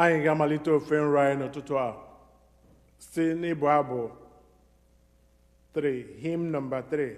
anyị ga-amalite ofe nrọ anyị n'ụtụtụ a site n'ịbụ abụ 3, hymn number 3.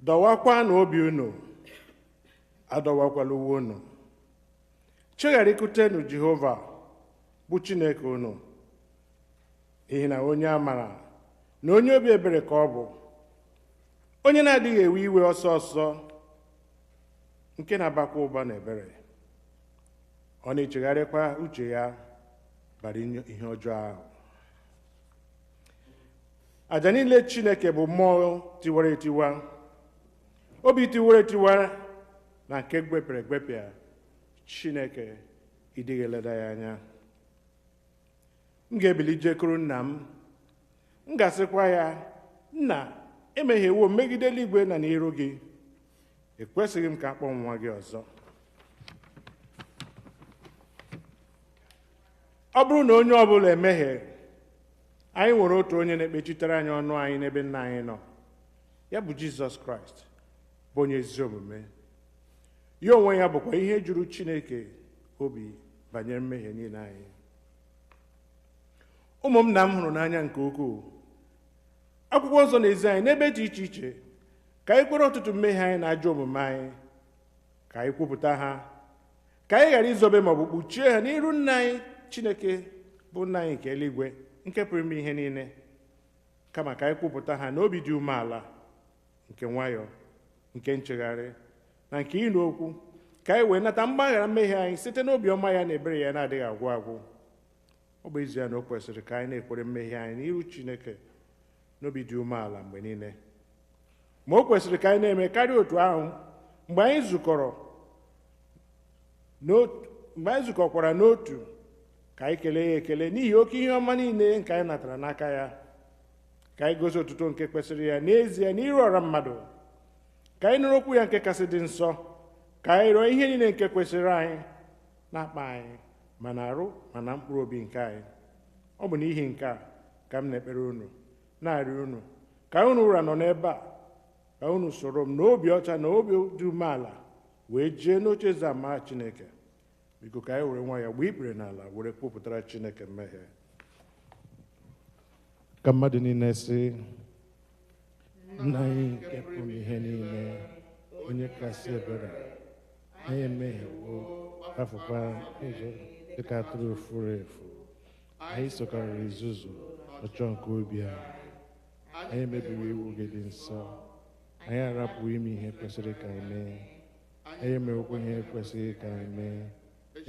Dọwakwa na obi unu, adọwakwala uwe unu. Chegharịkwutenụ Jehova bụ Chineke unu, n'ihi na onye amara na onye obi ebere ka ọ bụ, onye na-adịghị ewe iwe ọsọ ọsọ, nke na-abakwa ụba na ebere. Ọ na-echegharịkwa uche ya bara ihe ọjọọ ahụ. Aja niile Chineke bụ mmụọ tiwara etiwa, obi tiwara etiwa na nke gwepịara egwepịa. Chineke ịdịghị eleda ya anya. M ga-ebili jekuru nna m ga-asịkwa ya, nna, emehiewo megide eluigwe na n'iru gị, ekwesịghị m ka akpọ nwa gị ọzọ. Ọ bụrụ na onye ọbụla emehie, anyị nwere otu onye na-ekpechitere anyị ọnụ anyị n'ebe nna anyị nọ, ya bụ Jizọs Kraịst, bụ onye ezi omume. Ya onwe ya bụkwa ihe juru Chineke obi banyere mmehie niile anyị. Ụmụ m na m hụrụ n'anya nke ukwuu, akwụkwọ nsọ na-ezi anyị n'ebe dị iche iche ka anyị kwere ọtụtụ mmehie anyị na ajọ omume anyị, ka anyị kwupụta ha, ka anyị ghara izobe maọbụ kpuchie ha n'iru nna anyị Chineke bụ nna anyị nke eluigwe, nke pụrụ ime ihe niile, kama ka anyị kwupụta ha n'obi dị umeala, nke nwayọọ, nke nchegharị, na nke ịnụ okwu, ka anyị wee nata mgbaghara mmehie anyị site n'obiọma ya na ebere ya na-adịghị agwụ agwụ. Ọ bụ ezie na o kwesịrị ka anyị na-ekwere mmehie anyị n'ihu Chineke n'obi dị umeala mgbe niile, ma o kwesịrị ka anyị na-eme karịa otu ahụ mgbe anyị zukọkwara n'otu, ka anyị kelee ya ekele n'ihi oke ihe ọma niile nke anyị natara n'aka ya, ka anyị gosi otuto nke kwesịrị ya n'ezie n'iru ọra mmadụ, ka anyị nụrụ okwu ya nke kasị dị nsọ, ka anyị rịọ ihe niile nke kwesịrị anyị na-akpa anyị ma na arụ ma na mkpụrụ obi nke anyị. Ọ bụ n'ihi nke a ka m na-ekpere unu na-arịọ unu ka unu ụra nọ n'ebe a, ka unu soro m n'obi ọcha na obi dị umeala wee jee n'ocheeze amara Chineke. Biko ka anyị were nwayọọ gbaa ikpere n'ala were kwupụtara Chineke mmehie. Ka mmadụ niile sị: Nna anyị nke pụrụ ihe niile, onye kasị ebere, anyị emehiewo, kpafukwa ụzọ dịka atụrụ furu efu. Anyị sokarịrị izuzu ọchọ nke obi anyị. Anyị mebiri iwu gị dị nsọ. Anyị arapụghị ime ihe kwesịrị ka anyị mee. Anyị emewekwa ihe kwesịrị ka anyị mee.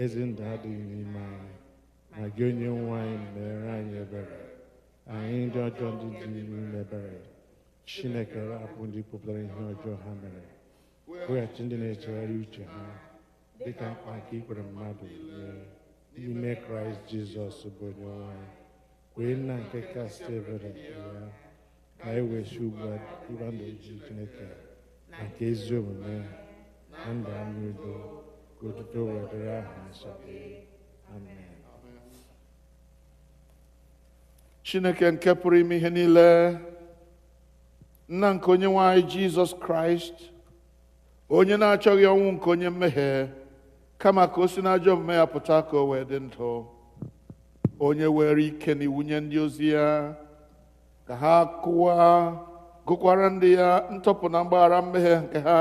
Ezi ndụ adịghị n'ime anyị, ma gị onye nwe anyị mere anyị ebere. Anyị ndị ọjọọ ndị dị n'ime ebere, Chineke rapụ ndị kpụpụtara ihe ọjọọ ha mere, weghachi ndị na-echegharị uche ha dịka mkpa nke ikwere mmadụ mee n'ime Kraịst Jizọs bụ onye nwe anyị, wee nna nke kasị ebere ya, ka anyị wee si ugbu a dịba ndụ ji Chineke na nke ezi omume na ndụ anyị udo, ka otuto wedịrị aha nsọ gị. Amen. Chineke nke pụrụ ime ihe niile, nna nke onye nwe anyị Jizọs Kraịst, onye na-achọghị ọnwụ nke onye mmehie, kama ka o si n'ajọ omume ya pụta ka o wee dị ndụ, onye were ike na iwu nye ndị ozi ya ka ha gụkwara ndị ya ntọpụ na mgbaghara mmehie nke ha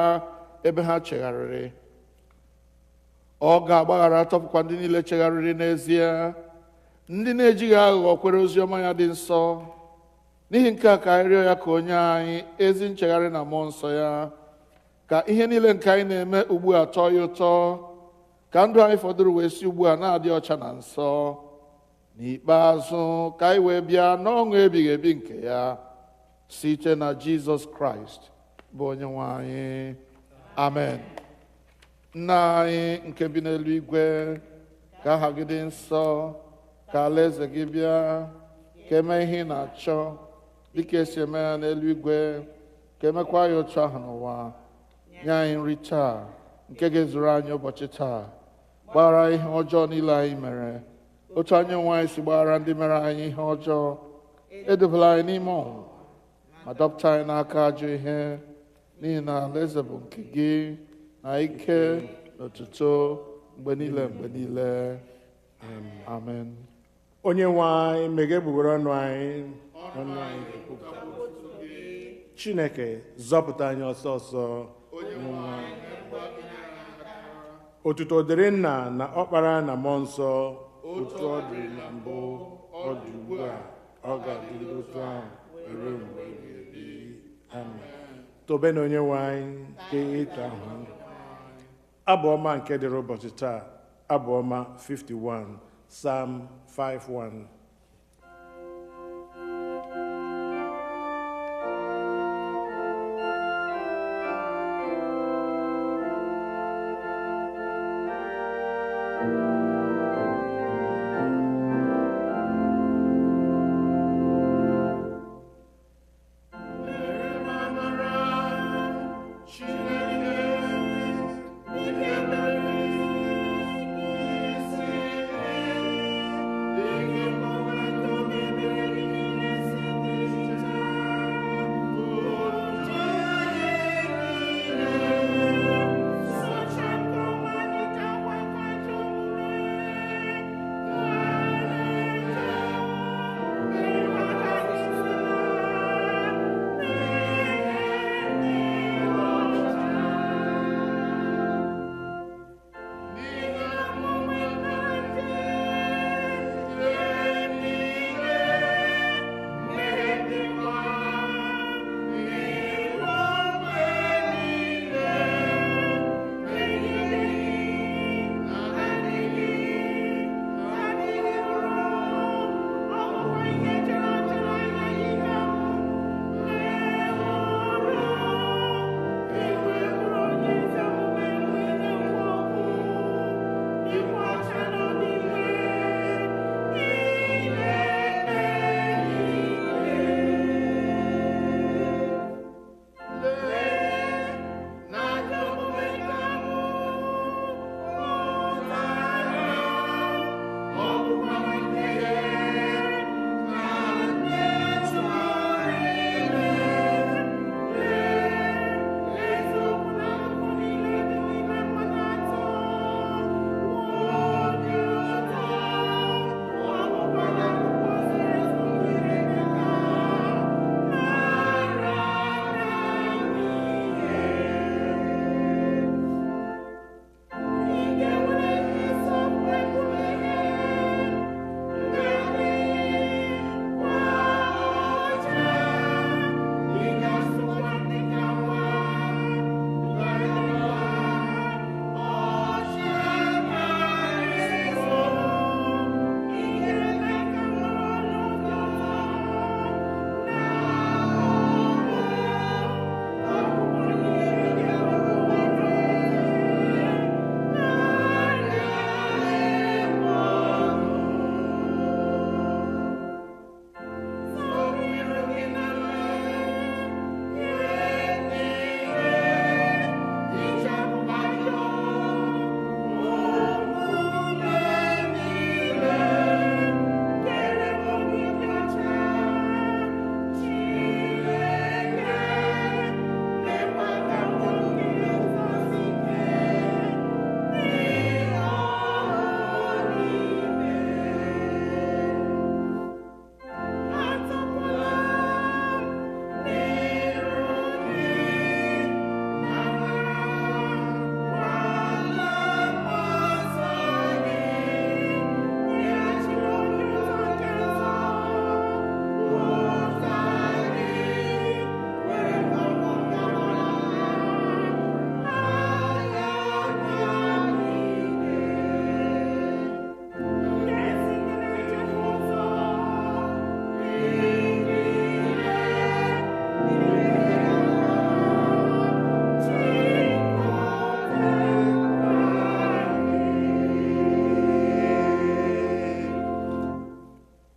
ebe ha chegharịrị. Ọ ga-agbaghara tọpụkwa ndị niile chegharịrị n'ezie, ndị na-ejighị aghụghọ kwere ozi ọma ya dị nsọ. N'ihi nke a ka anyị rịọ ya ka onye anyị ezi nchegharị na mmụọ nsọ ya, ka ihe niile nke anyị na-eme ugbu a tọọ ya ụtọ, ka ndụ anyị fọdụrụ wee si ugbu a na-adị ọcha na nsọ. N'ikpeazụ ka anyị wee bịa n'ọṅụ ebighị ebi nke ya, site na Jizọs Kraịst bụ onye nwe anyị. Amen. Nna anyị nke bi n'eluigwe, ka aha gị dị nsọ, ka alaeze gị bịa, ka eme ihe ị na-achọ dịka esi eme ya n'eluigwe, ka emekwa ya otu ahụ n'ụwa. Nye anyị nri taa nke ga-ezuru anyị ụbọchị taa. Gbaghara ihe ọjọọ niile anyị mere, otu anyị onwe anyị si gbaghara ndị mere anyị ihe ọjọọ. Edubala anyị n'ime ọnwụnwa, ma dọpụta anyị n'aka ajọ ihe, n'ihi na alaeze bụ nke gị, na ike na otuto mgbe niile mgbe niile. Amen. Onye nwe anyị, meghe egbugbere ọnụ anyị, ọnụ anyị ga-ekwupụta. Chineke zọpụta anyị ọsọ ọsọ. Otuto dịrị Nna na Ọkpara na Mmụọ Nsọ, otu ọ dị na mbụ, ọ dị ugbu a, ọ ga-adịgide otu ahụ ruo mgbe ebighị ebi. Amen. Tobe na Onye nwe anyị nke ịtụ ahụ. Abụ ọma nke dịrị ụbọchị taa, Abụ ọma 51, Psalm 5:1. Thank you.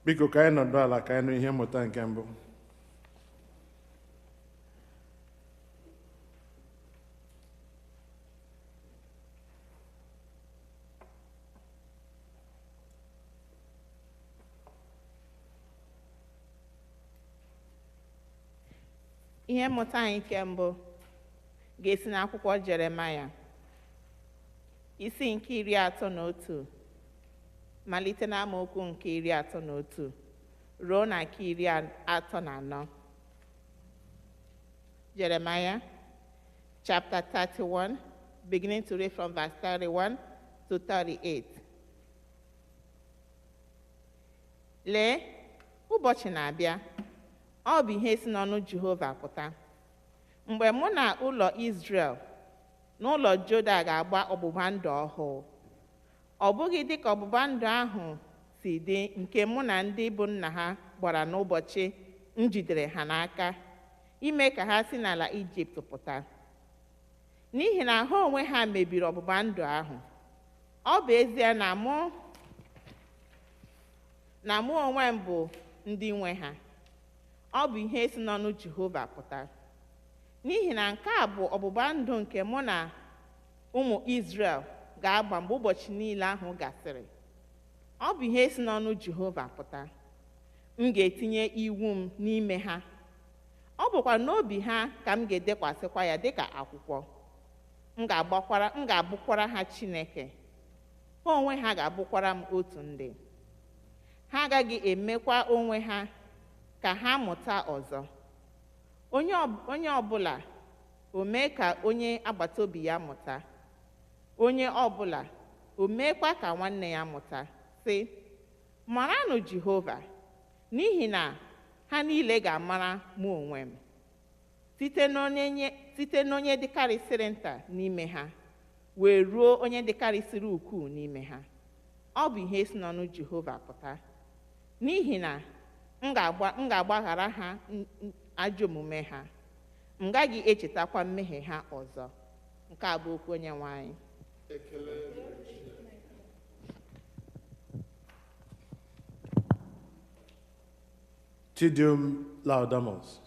Biko ka anyị nọdụ ala ka anyị nụ ihe mmụta nke mbụ. Ihe mmụta anyị nke mbụ ga-esi n'akwụkwọ Jeremaya isi nke 31 malite n'amaokwu nke 31 ruo na nke 34. Jeremiah chapter 31, beginning to read from verse 31 to 38. Lee, ụbọchị na-abịa, ọ bụ ihe si n'ọnụ Jehova pụta, mgbe mụ na ụlọ Izrel na ụlọ Juda ga-agba ọgbụgba ndụ ọhụụ. Ọ bụghị dịka ọgbụgba ndụ ahụ si dị nke mụ na ndị bụ nna ha gbara n'ụbọchị m jidere ha n'aka ime ka ha si n'ala Ijipt pụta. N'ihi na ha onwe ha mebiri ọgbụgba ndụ ahụ. Ọ bụ ezie na mụ onwe m bụ ndị nwe ha. Ọ bụ ihe si n'ọnụ Jehova pụta. N'ihi na nke a bụ ọgbụgba ndụ nke mụ na ụmụ Izrel ga-agba mgbe ụbọchị niile ahụ gasịrị. Ọ bụ ihe si n'ọnụ Jehova pụta. M ga-etinye iwu m n'ime ha. Ọ bụkwa n'obi ha ka m ga-edekwasịkwa ya dịka akwụkwọ. M ga-abụkwara ha Chineke. Ha onwe ha ga-abụkwara m otu ndị. Ha agaghị emekwa onwe ha ka ha mụta ọzọ. Onye ọbụla o mee ka onye agbata obi ya mụta. Onye ọbụla o meekwa ka nwanne ya mụta, sị, maranụ Jehova, n'ihi na ha niile ga-amara mụ onwe m, site n'onye dịkarịsịrị nta n'ime ha wee ruo onye dịkarịsịrị ukwuu n'ime ha. Ọ bụ ihe si n'ọnụ Jehova pụta. N'ihi na m ga-agbaghara ha ajọ omume ha. M gaghị echetakwa mmehie ha ọzọ. Nke a bụ okwu Onye-nwe anyị. Deum Laudamus.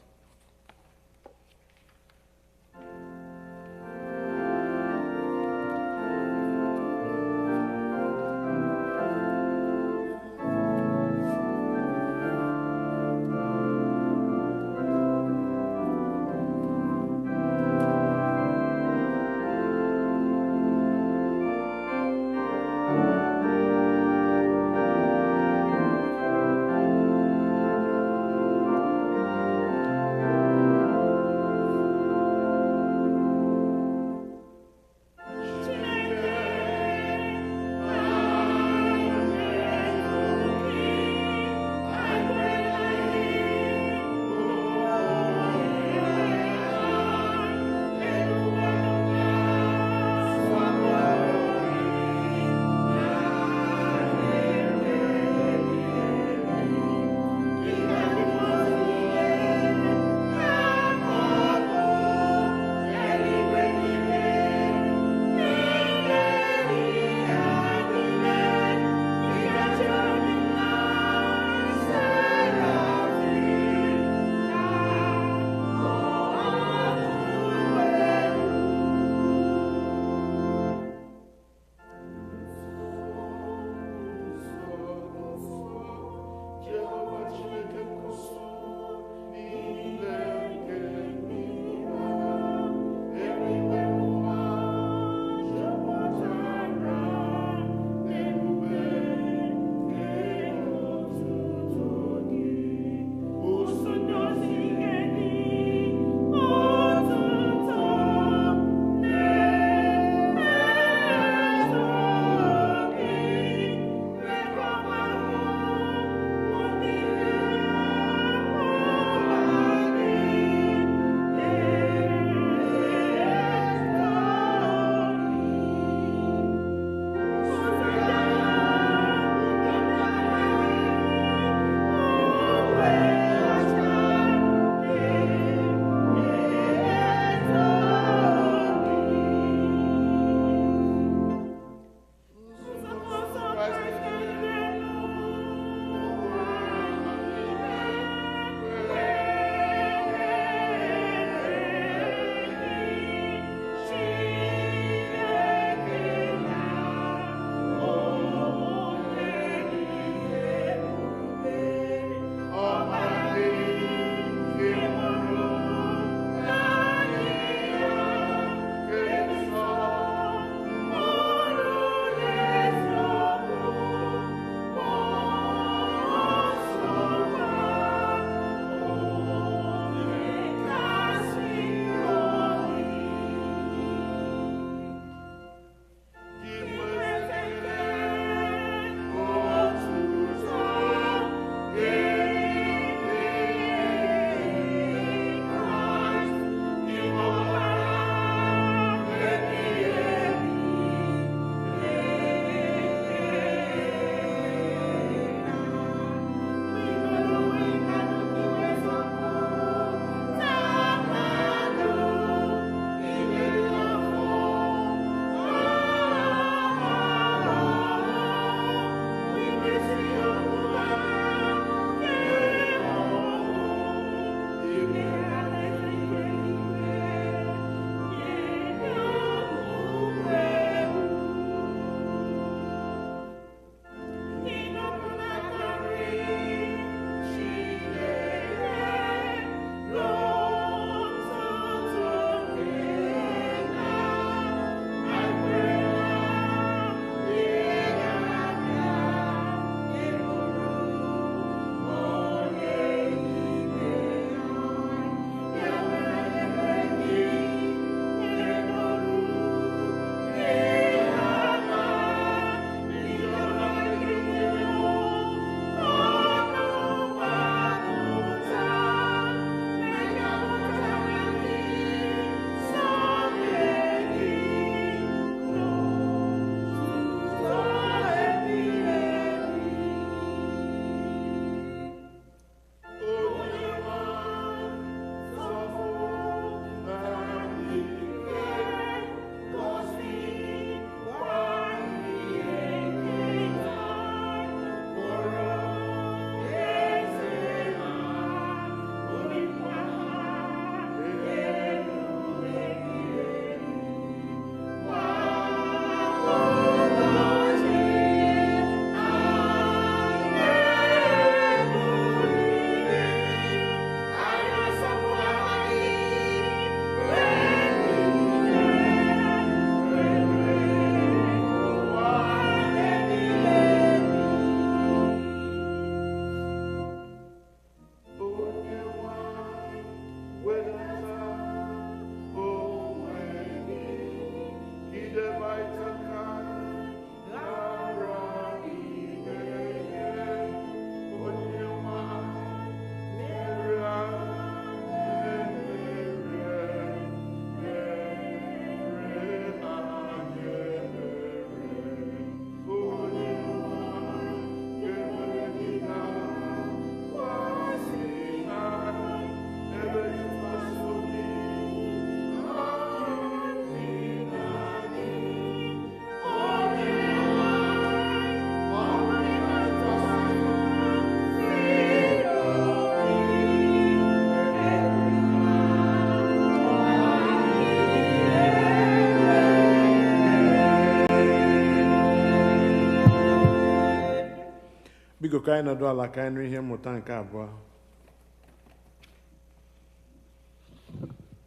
Biko ka anyị nọdụ ala ka anyị nụ ihe mmụta nke abụọ.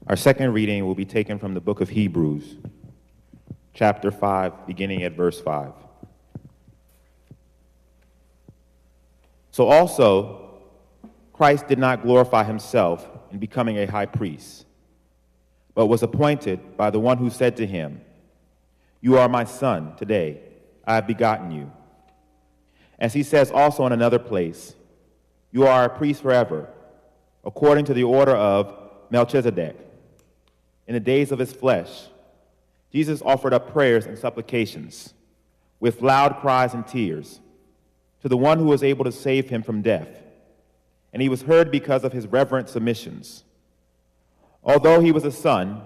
Our second reading will be taken from the book of Hebrews, chapter 5, beginning at verse 5. So also, Christ did not glorify himself in becoming a high priest, but was appointed by the one who said to him, "You are my son, today I have begotten you." As he says also in another place, "You are a priest forever, according to the order of Melchizedek." In the days of his flesh, Jesus offered up prayers and supplications with loud cries and tears to the one who was able to save him from death, and he was heard because of his reverent submissions. Although he was a son,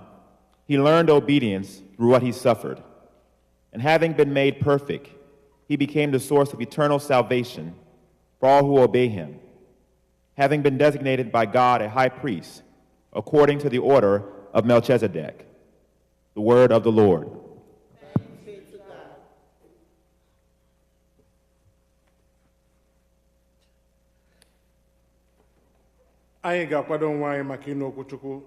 he learned obedience through what he suffered, and having been made perfect, he became the source of eternal salvation for all who obey him, having been designated by God a high priest according to the order of Melchizedek. The word of the Lord. Thanks be to God. Anyị ga-akwado onwe anyị maka ịnụ okwu Chukwu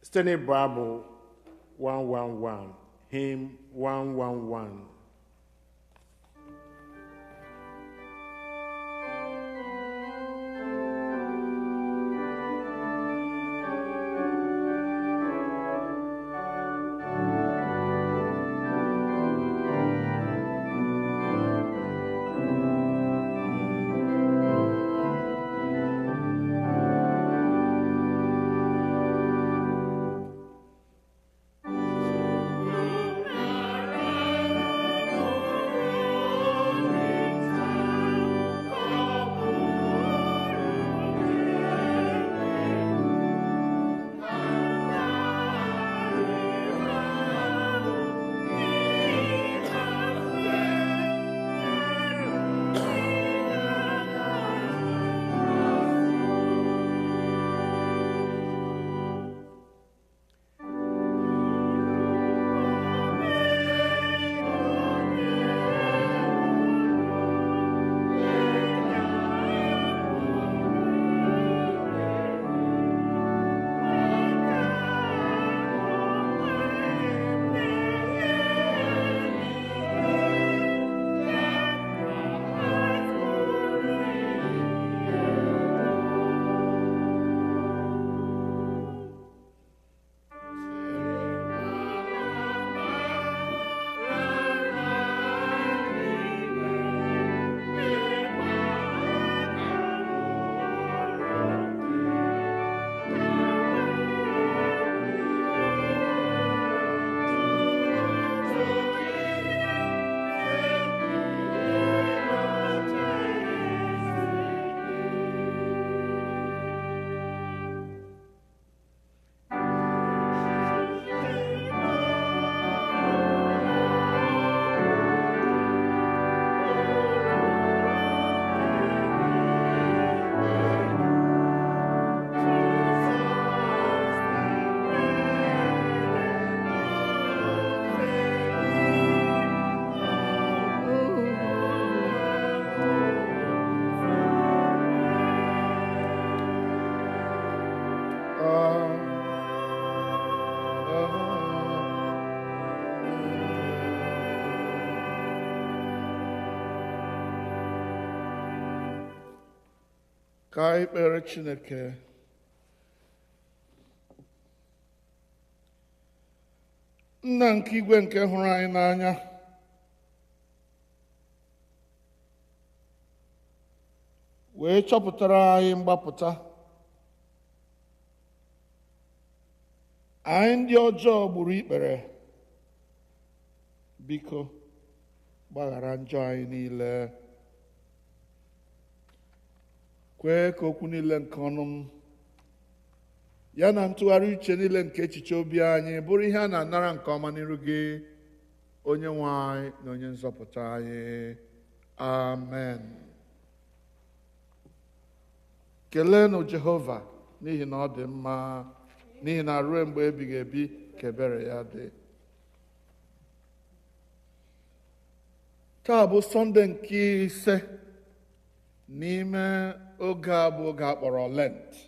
site n'ịbụ abụ 111, hymn 111. Ka anyị kpere Chineke. Nna nke igwe nke hụrụ anyị n'anya, wee chọpụtara anyị mgbapụta. Anyị ndị ọjọọ gburu ikpere, biko gbaghara njọ anyị niile. Kwee ka okwu niile nke ọnụ m ya na ntụgharị uche niile nke echiche obi anyị bụrụ ihe a na-anara nke ọma n'iru gị, onye nwe anyị na onye nzọpụta anyị. Amen. Keleenụ Jehova n'ihi na ọ dị mma, n'ihi na ruo mgbe ebighị ebi ka ebere ya dị. Taa bụ Sọnde nke ise n'ime oge a bụ oge a kpọrọ Lent.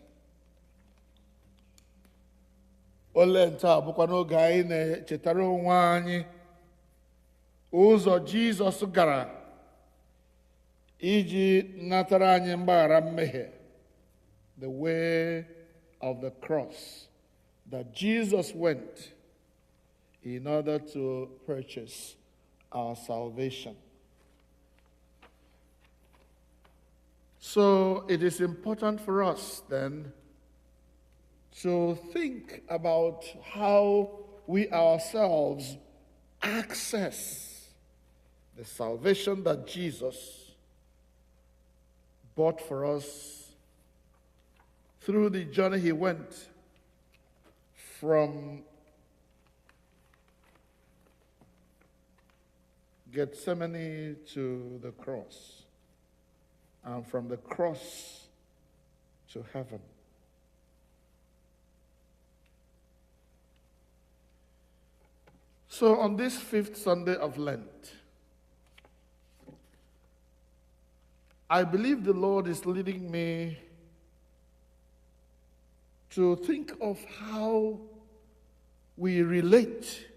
Lent a bụkwa n'oge anyị na-echetara onwe anyị ụzọ Jizọs gara iji natara anyị mgbaghara mmehie, the way of the cross, that Jesus went in order to purchase our salvation. So it is important for us then to think about how we ourselves access the salvation that Jesus bought for us through the journey he went from Gethsemane to the cross, and from the cross to heaven. So on this 5th Sunday of Lent, I believe the Lord is leading me to think of how we relate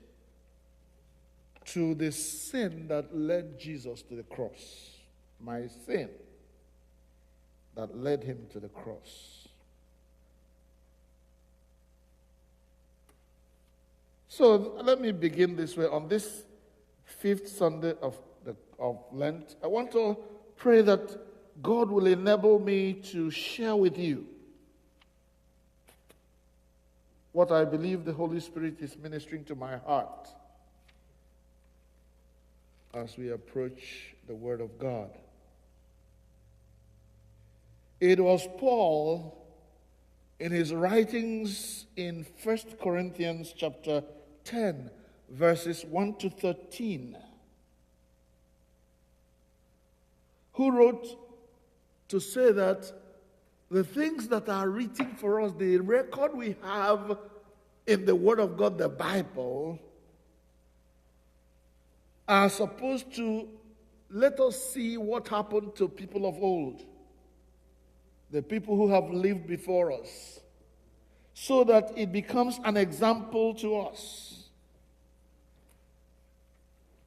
to the sin that led Jesus to the cross. My sin that led him to the cross. So let me begin this way. On this 5th Sunday of Lent, I want to pray that God will enable me to share with you what I believe the Holy Spirit is ministering to my heart as we approach the Word of God. It was Paul in his writings in 1 Corinthians chapter 10, verses 1 to 13, who wrote to say that the things that are written for us, the record we have in the Word of God, the Bible, are supposed to let us see what happened to people of old, the people who have lived before us, so that it becomes an example to us.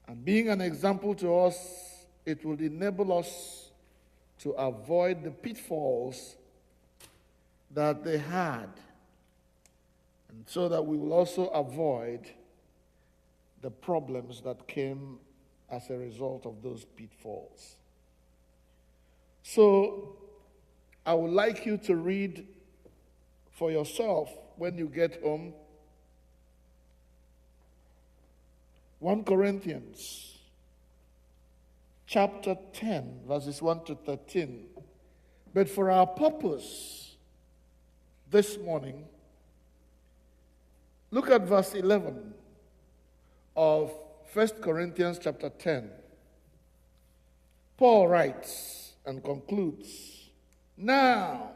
And being an example to us, it will enable us to avoid the pitfalls that they had, and so that we will also avoid the problems that came as a result of those pitfalls. So I would like you to read for yourself when you get home 1 Corinthians chapter 10, verses 1 to 13. But for our purpose this morning, look at verse 11 of 1 Corinthians chapter 10. Paul writes and concludes, "Now,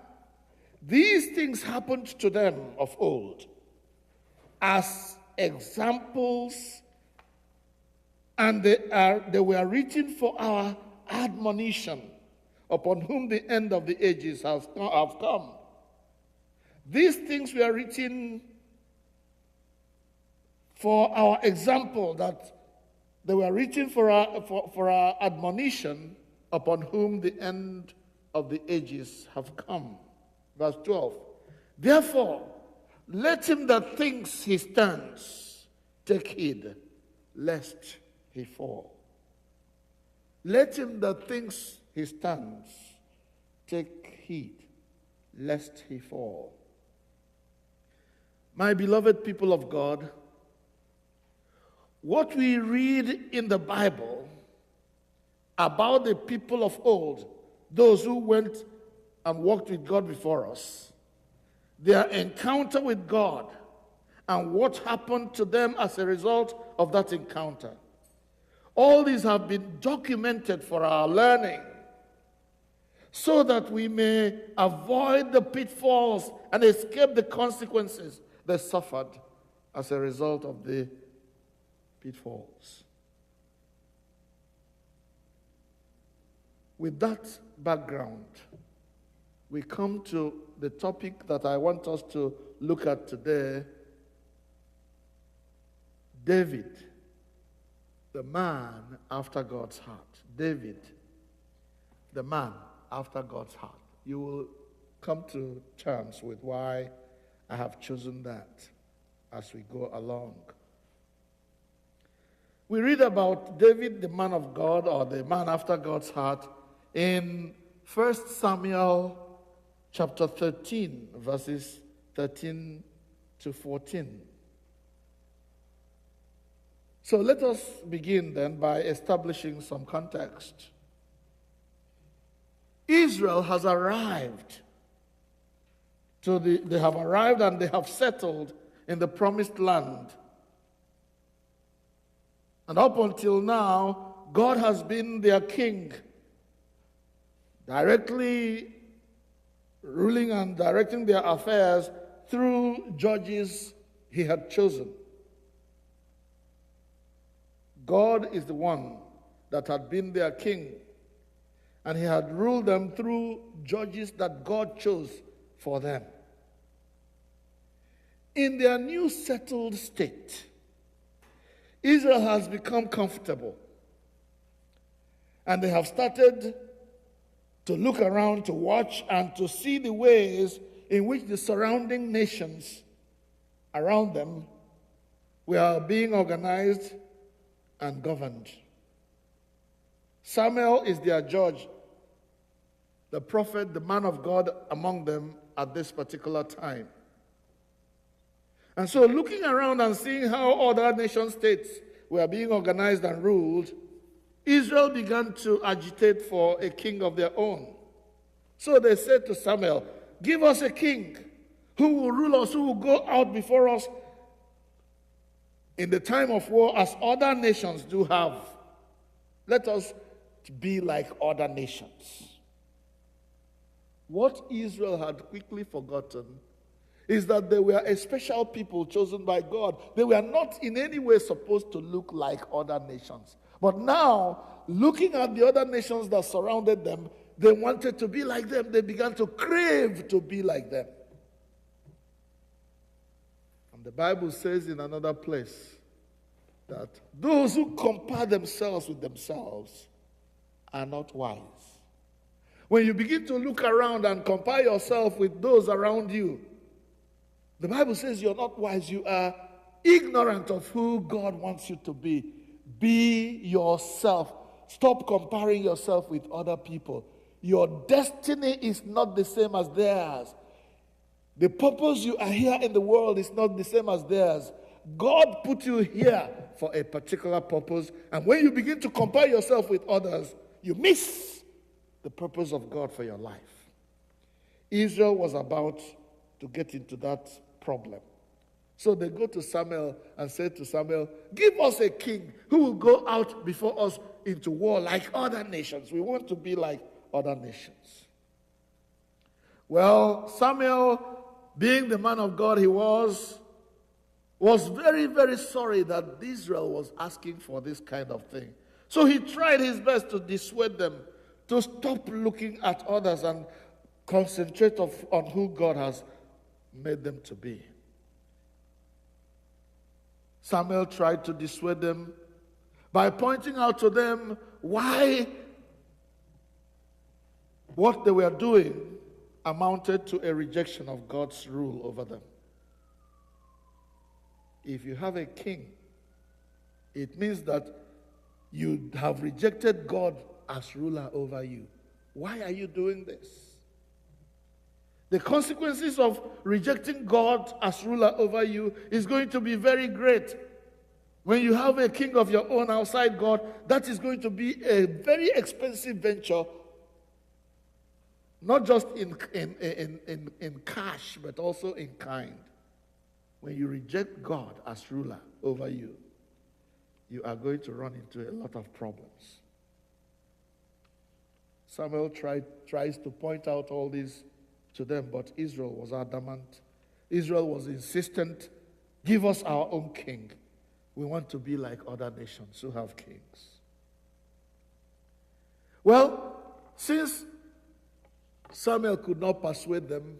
these things happened to them of old as examples, and they were written for our admonition, upon whom the end of the ages have come. These things were written for our example, that they were written for our admonition, upon whom the end of the ages have come." Verse 12. "Therefore, let him that thinks he stands take heed, lest he fall." Let him that thinks he stands take heed, lest he fall. My beloved people of God, what we read in the Bible about the people of old, those who went and walked with God before us, their encounter with God, and what happened to them as a result of that encounter, all these have been documented for our learning, so that we may avoid the pitfalls and escape the consequences they suffered as a result of the pitfalls. With that background, we come to the topic that I want us to look at today. David, the man after God's heart. David, the man after God's heart. You will come to terms with why I have chosen that as we go along. We read about David, the man of God, or the man after God's heart, in 1 Samuel chapter 13, verses 13 to 14. So let us begin then by establishing some context. Israel has arrived. They have arrived and they have settled in the promised land. And up until now, God has been their king, directly ruling and directing their affairs through judges he had chosen. God is the one that had been their king, and he had ruled them through judges that God chose for them. In their new settled state, Israel has become comfortable, and they have started to look around, to watch, and to see the ways in which the surrounding nations around them were being organized and governed. Samuel is their judge, the prophet, the man of God among them at this particular time. And so looking around and seeing how other nation states were being organized and ruled, Israel began to agitate for a king of their own. So they said to Samuel, "Give us a king who will rule us, who will go out before us in the time of war as other nations do have. Let us be like other nations." What Israel had quickly forgotten is that they were a special people chosen by God. They were not in any way supposed to look like other nations. But now, looking at the other nations that surrounded them, they wanted to be like them. They began to crave to be like them. And the Bible says in another place that those who compare themselves with themselves are not wise. When you begin to look around and compare yourself with those around you, the Bible says you're not wise. You are ignorant of who God wants you to be. Be yourself. Stop comparing yourself with other people. Your destiny is not the same as theirs. The purpose you are here in the world is not the same as theirs. God put you here for a particular purpose. And when you begin to compare yourself with others, you miss the purpose of God for your life. Israel was about to get into that problem. So they go to Samuel and say to Samuel, "Give us a king who will go out before us into war like other nations. We want to be like other nations." Well, Samuel, being the man of God he was very, very sorry that Israel was asking for this kind of thing. So he tried his best to dissuade them to stop looking at others and concentrate on who God has made them to be. Samuel tried to dissuade them by pointing out to them why what they were doing amounted to a rejection of God's rule over them. If you have a king, it means that you have rejected God as ruler over you. Why are you doing this? The consequences of rejecting God as ruler over you is going to be very great. When you have a king of your own outside God, that is going to be a very expensive venture, not just in cash, but also in kind. When you reject God as ruler over you, you are going to run into a lot of problems. Samuel tries to point out all this to them, but Israel was adamant. Israel was insistent, "Give us our own king. We want to be like other nations who have kings." Well, since Samuel could not persuade them,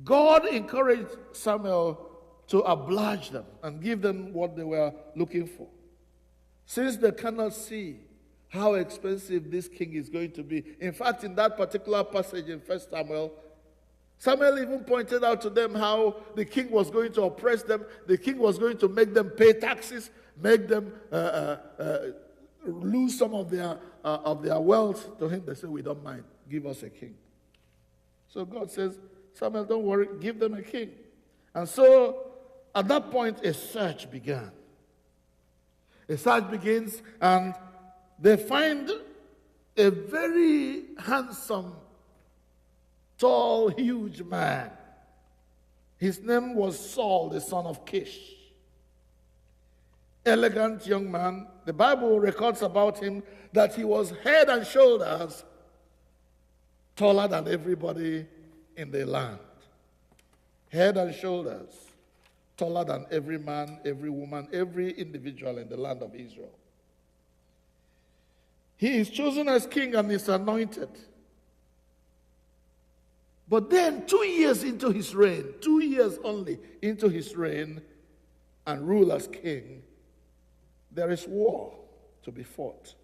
God encouraged Samuel to oblige them and give them what they were looking for. Since they cannot see how expensive this king is going to be. In fact, in that particular passage in 1 Samuel, Samuel even pointed out to them how the king was going to oppress them. The king was going to make them pay taxes, make them lose some of their wealth to him. They said, we don't mind. Give us a king. So God says, Samuel, don't worry, give them a king. And so at that point, a search began. A search begins, and they find a very handsome, tall, huge man. His name was Saul, the son of Kish. Elegant young man. The Bible records about him that he was head and shoulders taller than everybody in the land. Head and shoulders taller than every man, every woman, every individual in the land of Israel. He is chosen as king and is anointed. But then 2 years into his reign, 2 years only into his reign and rule as king, there is war to be fought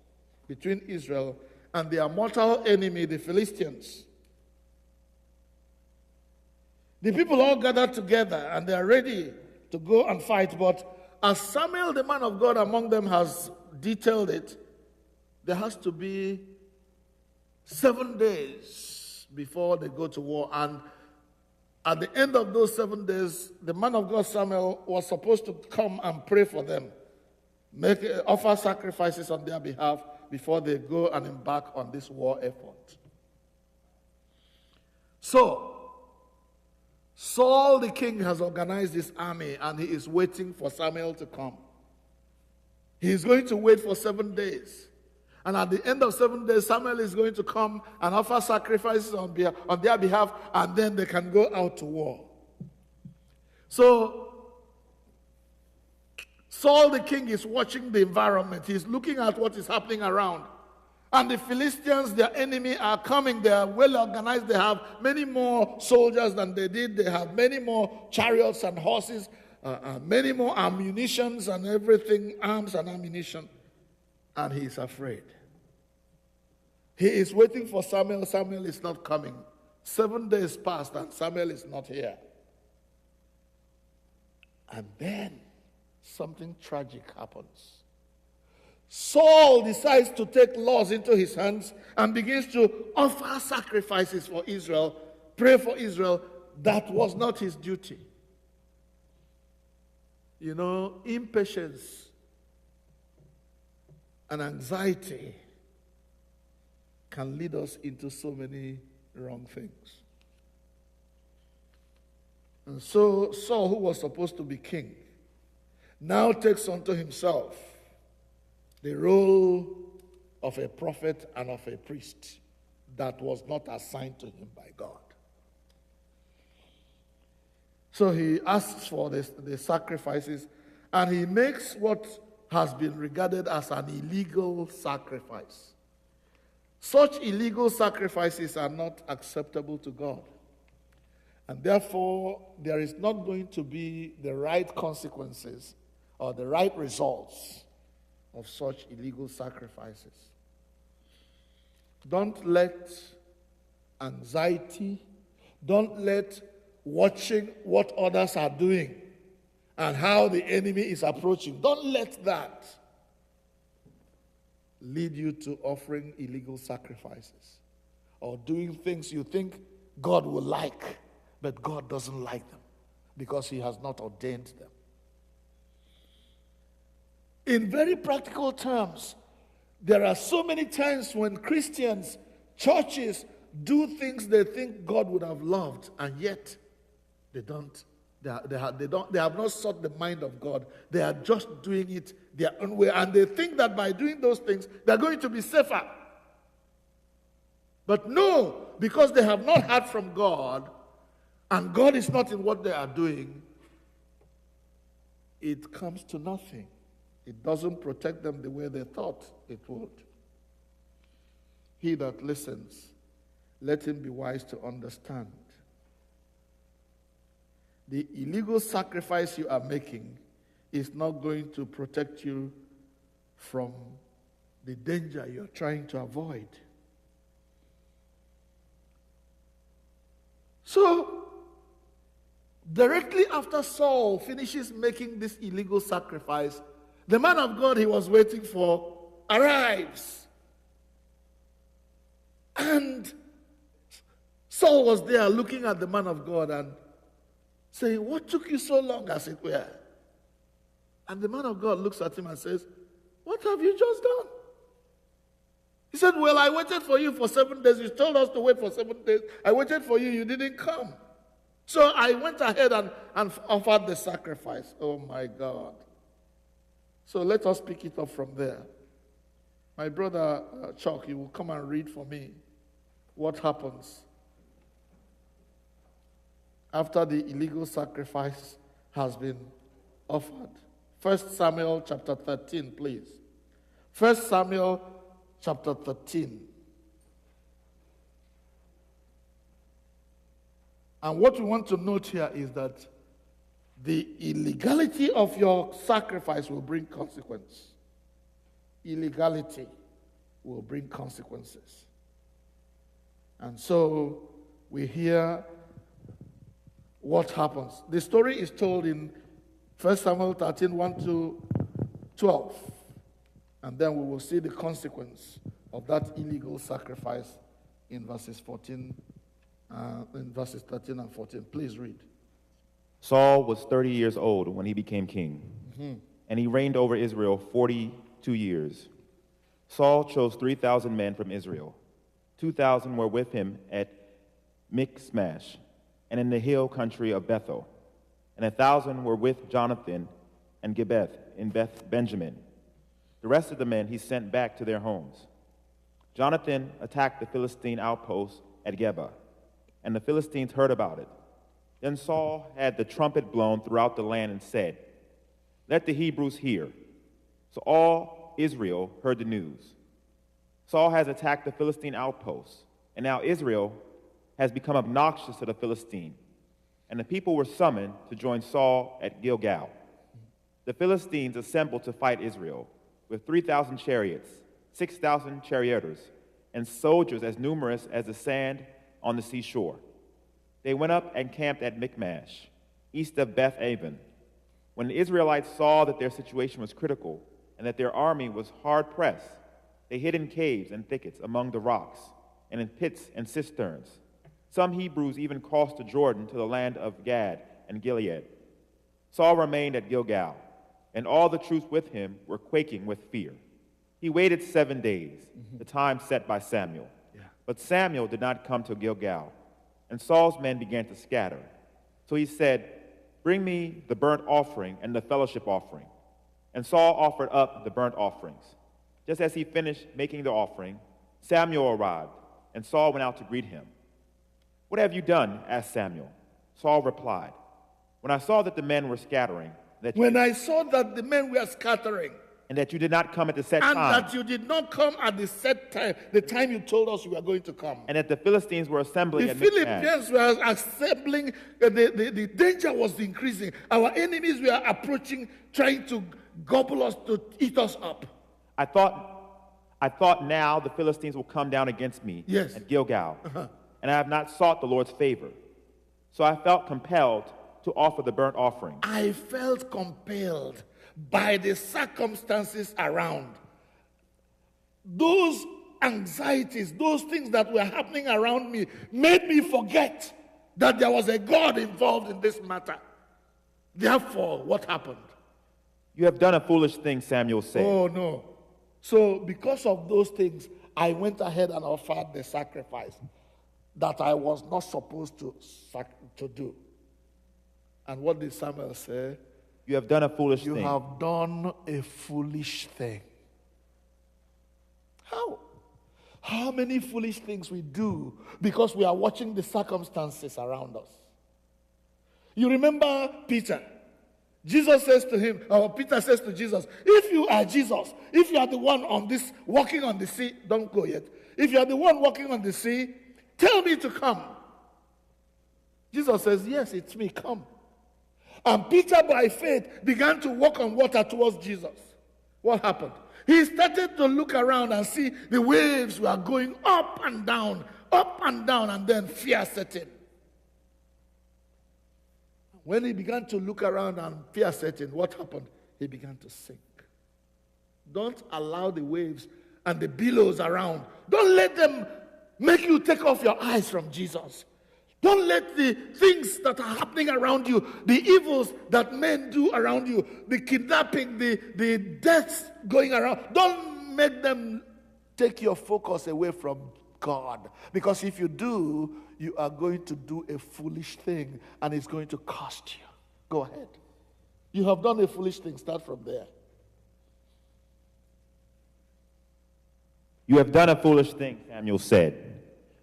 between Israel and their mortal enemy, the Philistines. The people all gathered together and they are ready to go and fight. But as Samuel, the man of God among them, has detailed it, there has to be 7 days before they go to war. And at the end of those 7 days, the man of God, Samuel, was supposed to come and pray for them, offer sacrifices on their behalf before they go and embark on this war effort. So, Saul the king has organized this army and he is waiting for Samuel to come. He is going to wait for 7 days. And at the end of 7 days, Samuel is going to come and offer sacrifices on their behalf, and then they can go out to war. So, Saul the king is watching the environment. He's looking at what is happening around. And the Philistines, their enemy, are coming. They are well organized. They have many more soldiers than they did. They have many more chariots and horses, many more ammunitions and everything, arms and ammunition. And he is afraid. He is waiting for Samuel. Samuel is not coming. 7 days passed and Samuel is not here. And then something tragic happens. Saul decides to take laws into his hands and begins to offer sacrifices for Israel, pray for Israel. That was not his duty. You know, impatience and anxiety can lead us into so many wrong things. And so Saul, who was supposed to be king, now takes unto himself the role of a prophet and of a priest that was not assigned to him by God. So he asks for the sacrifices, and he makes what has been regarded as an illegal sacrifice. Such illegal sacrifices are not acceptable to God. And therefore, there is not going to be the right consequences or the right results of such illegal sacrifices. Don't let anxiety, don't let watching what others are doing and how the enemy is approaching, don't let that lead you to offering illegal sacrifices or doing things you think God will like, but God doesn't like them because he has not ordained them. In very practical terms, there are so many times when Christians, churches, do things they think God would have loved, and yet they don't. They have not sought the mind of God. They are just doing it their own way, and they think that by doing those things, they're going to be safer. But no, because they have not heard from God, and God is not in what they are doing, it comes to nothing. It doesn't protect them the way they thought it would. he that listens, let him be wise to understand. The illegal sacrifice you are making is not going to protect you from the danger you're trying to avoid. So, directly after Saul finishes making this illegal sacrifice, the man of God he was waiting for arrives. And Saul was there looking at the man of God and saying, "What took you so long, as it were?" And the man of God looks at him and says, "What have you just done?" He said, "Well, I waited for you for 7 days. You told us to wait for 7 days. I waited for you. You didn't come. So I went ahead and offered the sacrifice." Oh, my God. So let us pick it up from there. My brother Chuck, you will come and read for me what happens after the illegal sacrifice has been offered. 1 Samuel chapter 13, please. 1 Samuel chapter 13. And what we want to note here is that the illegality of your sacrifice will bring consequence. Illegality will bring consequences. And so we hear what happens. The story is told in 1 Samuel 13, 1 to 12. And then we will see the consequence of that illegal sacrifice in verses 13 and 14. Please read. Saul was 30 years old when he became king, and he reigned over Israel 42 years. Saul chose 3,000 men from Israel. 2,000 were with him at Michmash and in the hill country of Bethel, and 1,000 were with Jonathan and Gibbeth in Beth Benjamin. The rest of the men he sent back to their homes. Jonathan attacked the Philistine outpost at Geba, and the Philistines heard about it. Then Saul had the trumpet blown throughout the land and said, "Let the Hebrews hear." So all Israel heard the news. Saul has attacked the Philistine outposts, and now Israel has become obnoxious to the Philistine. And the people were summoned to join Saul at Gilgal. The Philistines assembled to fight Israel with 3,000 chariots, 6,000 charioteers, and soldiers as numerous as the sand on the seashore. They went up and camped at Michmash, east of Beth Aven. When the Israelites saw that their situation was critical and that their army was hard pressed, they hid in caves and thickets among the rocks and in pits and cisterns. Some Hebrews even crossed the Jordan to the land of Gad and Gilead. Saul remained at Gilgal, and all the troops with him were quaking with fear. He waited 7 days, the time set by Samuel. But Samuel did not come to Gilgal, and Saul's men began to scatter. So he said, "Bring me the burnt offering and the fellowship offering." And Saul offered up the burnt offerings. Just as he finished making the offering, Samuel arrived, and Saul went out to greet him. "What have you done?" asked Samuel. Saul replied, "When I saw that the men were scattering, and that you did not come at the set time, and that you did not come at the set time, the time you told us you were going to come. and that the Philistines were assembling The at Michmash, Philistines were assembling, the danger was increasing. Our enemies were approaching, trying to gobble us, to eat us up. I thought now the Philistines will come down against me Yes. at Gilgal, and I have not sought the Lord's favor. So I felt compelled to offer the burnt offering. I felt compelled by the circumstances around. Those anxieties, those things that were happening around me made me forget that there was a God involved in this matter. Therefore, what happened? "You have done a foolish thing," Samuel said. Oh, no. So, because of those things, I went ahead and offered the sacrifice that I was not supposed to do. And what did Samuel say? "You have done a foolish You thing." have done a foolish thing. How? How many foolish things we do because we are watching the circumstances around us? You remember Peter? Jesus says to him, or Peter says to Jesus, if you are Jesus, if you are the one walking on the sea, don't go yet. If you are the one walking on the sea, tell me to come. Jesus says, yes, it's me, come. And Peter, by faith, began to walk on water towards Jesus. What happened? He started to look around and see the waves were going up and down, and then fear set in. When he began to look around and fear set in, what happened? He began to sink. Don't allow the waves and the billows around. Don't let them make you take off your eyes from Jesus. Don't let the things that are happening around you, the evils that men do around you, the kidnapping, the deaths going around, don't make them take your focus away from God. Because if you do, you are going to do a foolish thing and it's going to cost you. Go ahead. You have done a foolish thing. Start from there. You have done a foolish thing, Samuel said.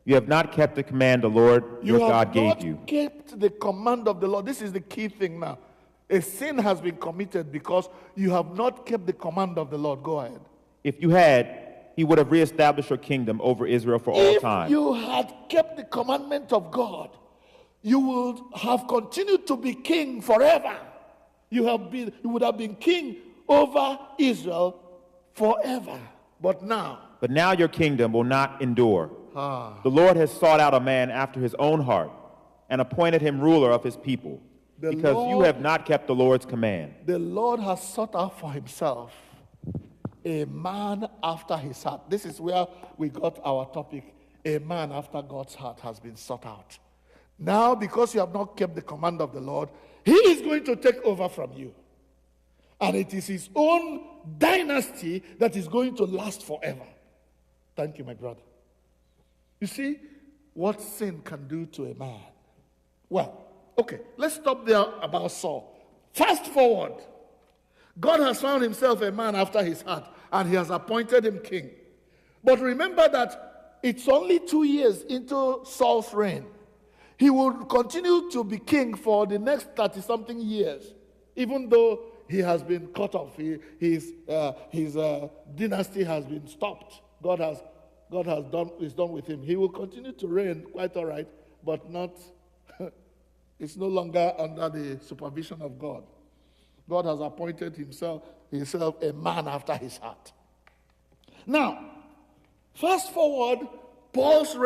You have not kept the command the Lord your God gave you. You have not kept the command of the Lord. This is the key thing now. A sin has been committed because you have not kept the command of the Lord. Go ahead. If you had, he would have reestablished your kingdom over Israel for all time. If you had kept the commandment of God, you would have continued to be king forever. You would have been king over Israel forever. But now your kingdom will not endure. The Lord has sought out a man after his own heart and appointed him ruler of his people, because you have not kept the Lord's command. The Lord has sought out for himself a man after his heart. This is where we got our topic. A man after God's heart has been sought out. Now, because you have not kept the command of the Lord, he is going to take over from you. And it is his own dynasty that is going to last forever. Thank you, my brother. You see what sin can do to a man. Well, okay, let's stop there about Saul. Fast forward. God has found himself a man after his heart, and he has appointed him king. But remember that it's only 2 years into Saul's reign. He will continue to be king for the next 30-something years, even though he has been cut off. His dynasty has been stopped. God is done with him. He will continue to reign quite all right, but not, it's no longer under the supervision of God. God has appointed himself a man after his heart. Now, fast forward, Saul's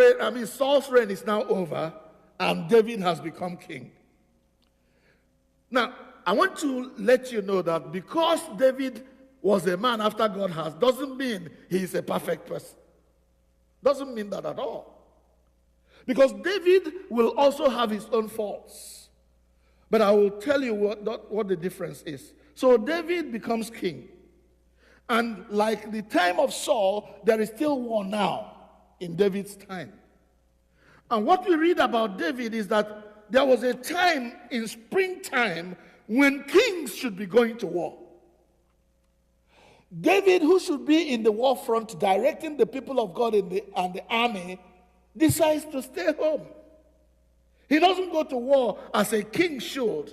reign is now over, and David has become king. Now, I want to let you know that because David was a man after God's heart, doesn't mean he is a perfect person. Doesn't mean that at all. Because David will also have his own faults. But I will tell you what the difference is. So David becomes king. And like the time of Saul, there is still war now in David's time. And what we read about David is that there was a time in springtime when kings should be going to war. David, who should be in the war front directing the people of God and the army, decides to stay home. He doesn't go to war as a king should.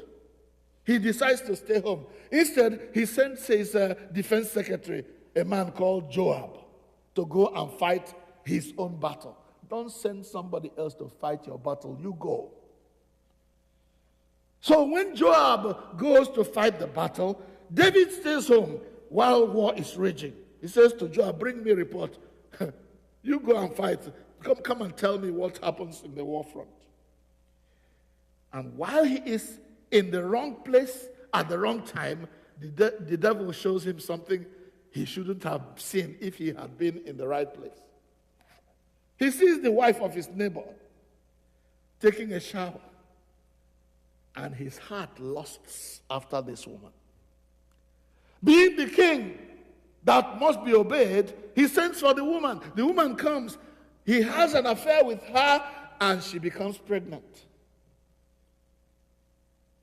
He decides to stay home. Instead, he sends his defense secretary, a man called Joab, to go and fight his own battle. Don't send somebody else to fight your battle. You go. So when Joab goes to fight the battle, David stays home while war is raging. He says to Joab, bring me a report. You go and fight. Come and tell me what happens in the war front. And while he is in the wrong place at the wrong time, the devil shows him something he shouldn't have seen if he had been in the right place. He sees the wife of his neighbor taking a shower, and his heart lusts after this woman. Being the king that must be obeyed, he sends for the woman. The woman comes. He has an affair with her, and she becomes pregnant.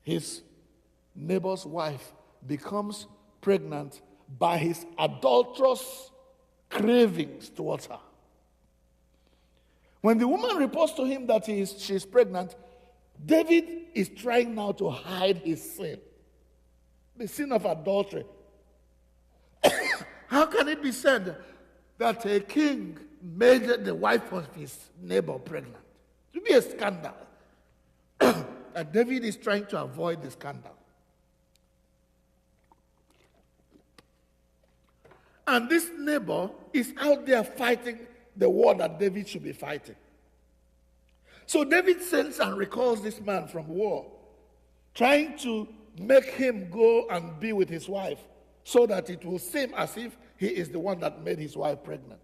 His neighbor's wife becomes pregnant by his adulterous cravings towards her. When the woman reports to him that she's pregnant, David is trying now to hide his sin. the sin of adultery. How can it be said that a king made the wife of his neighbor pregnant? It would be a scandal. And David is trying to avoid the scandal. And this neighbor is out there fighting the war that David should be fighting. So David sends and recalls this man from war, trying to make him go and be with his wife so that it will seem as if he is the one that made his wife pregnant.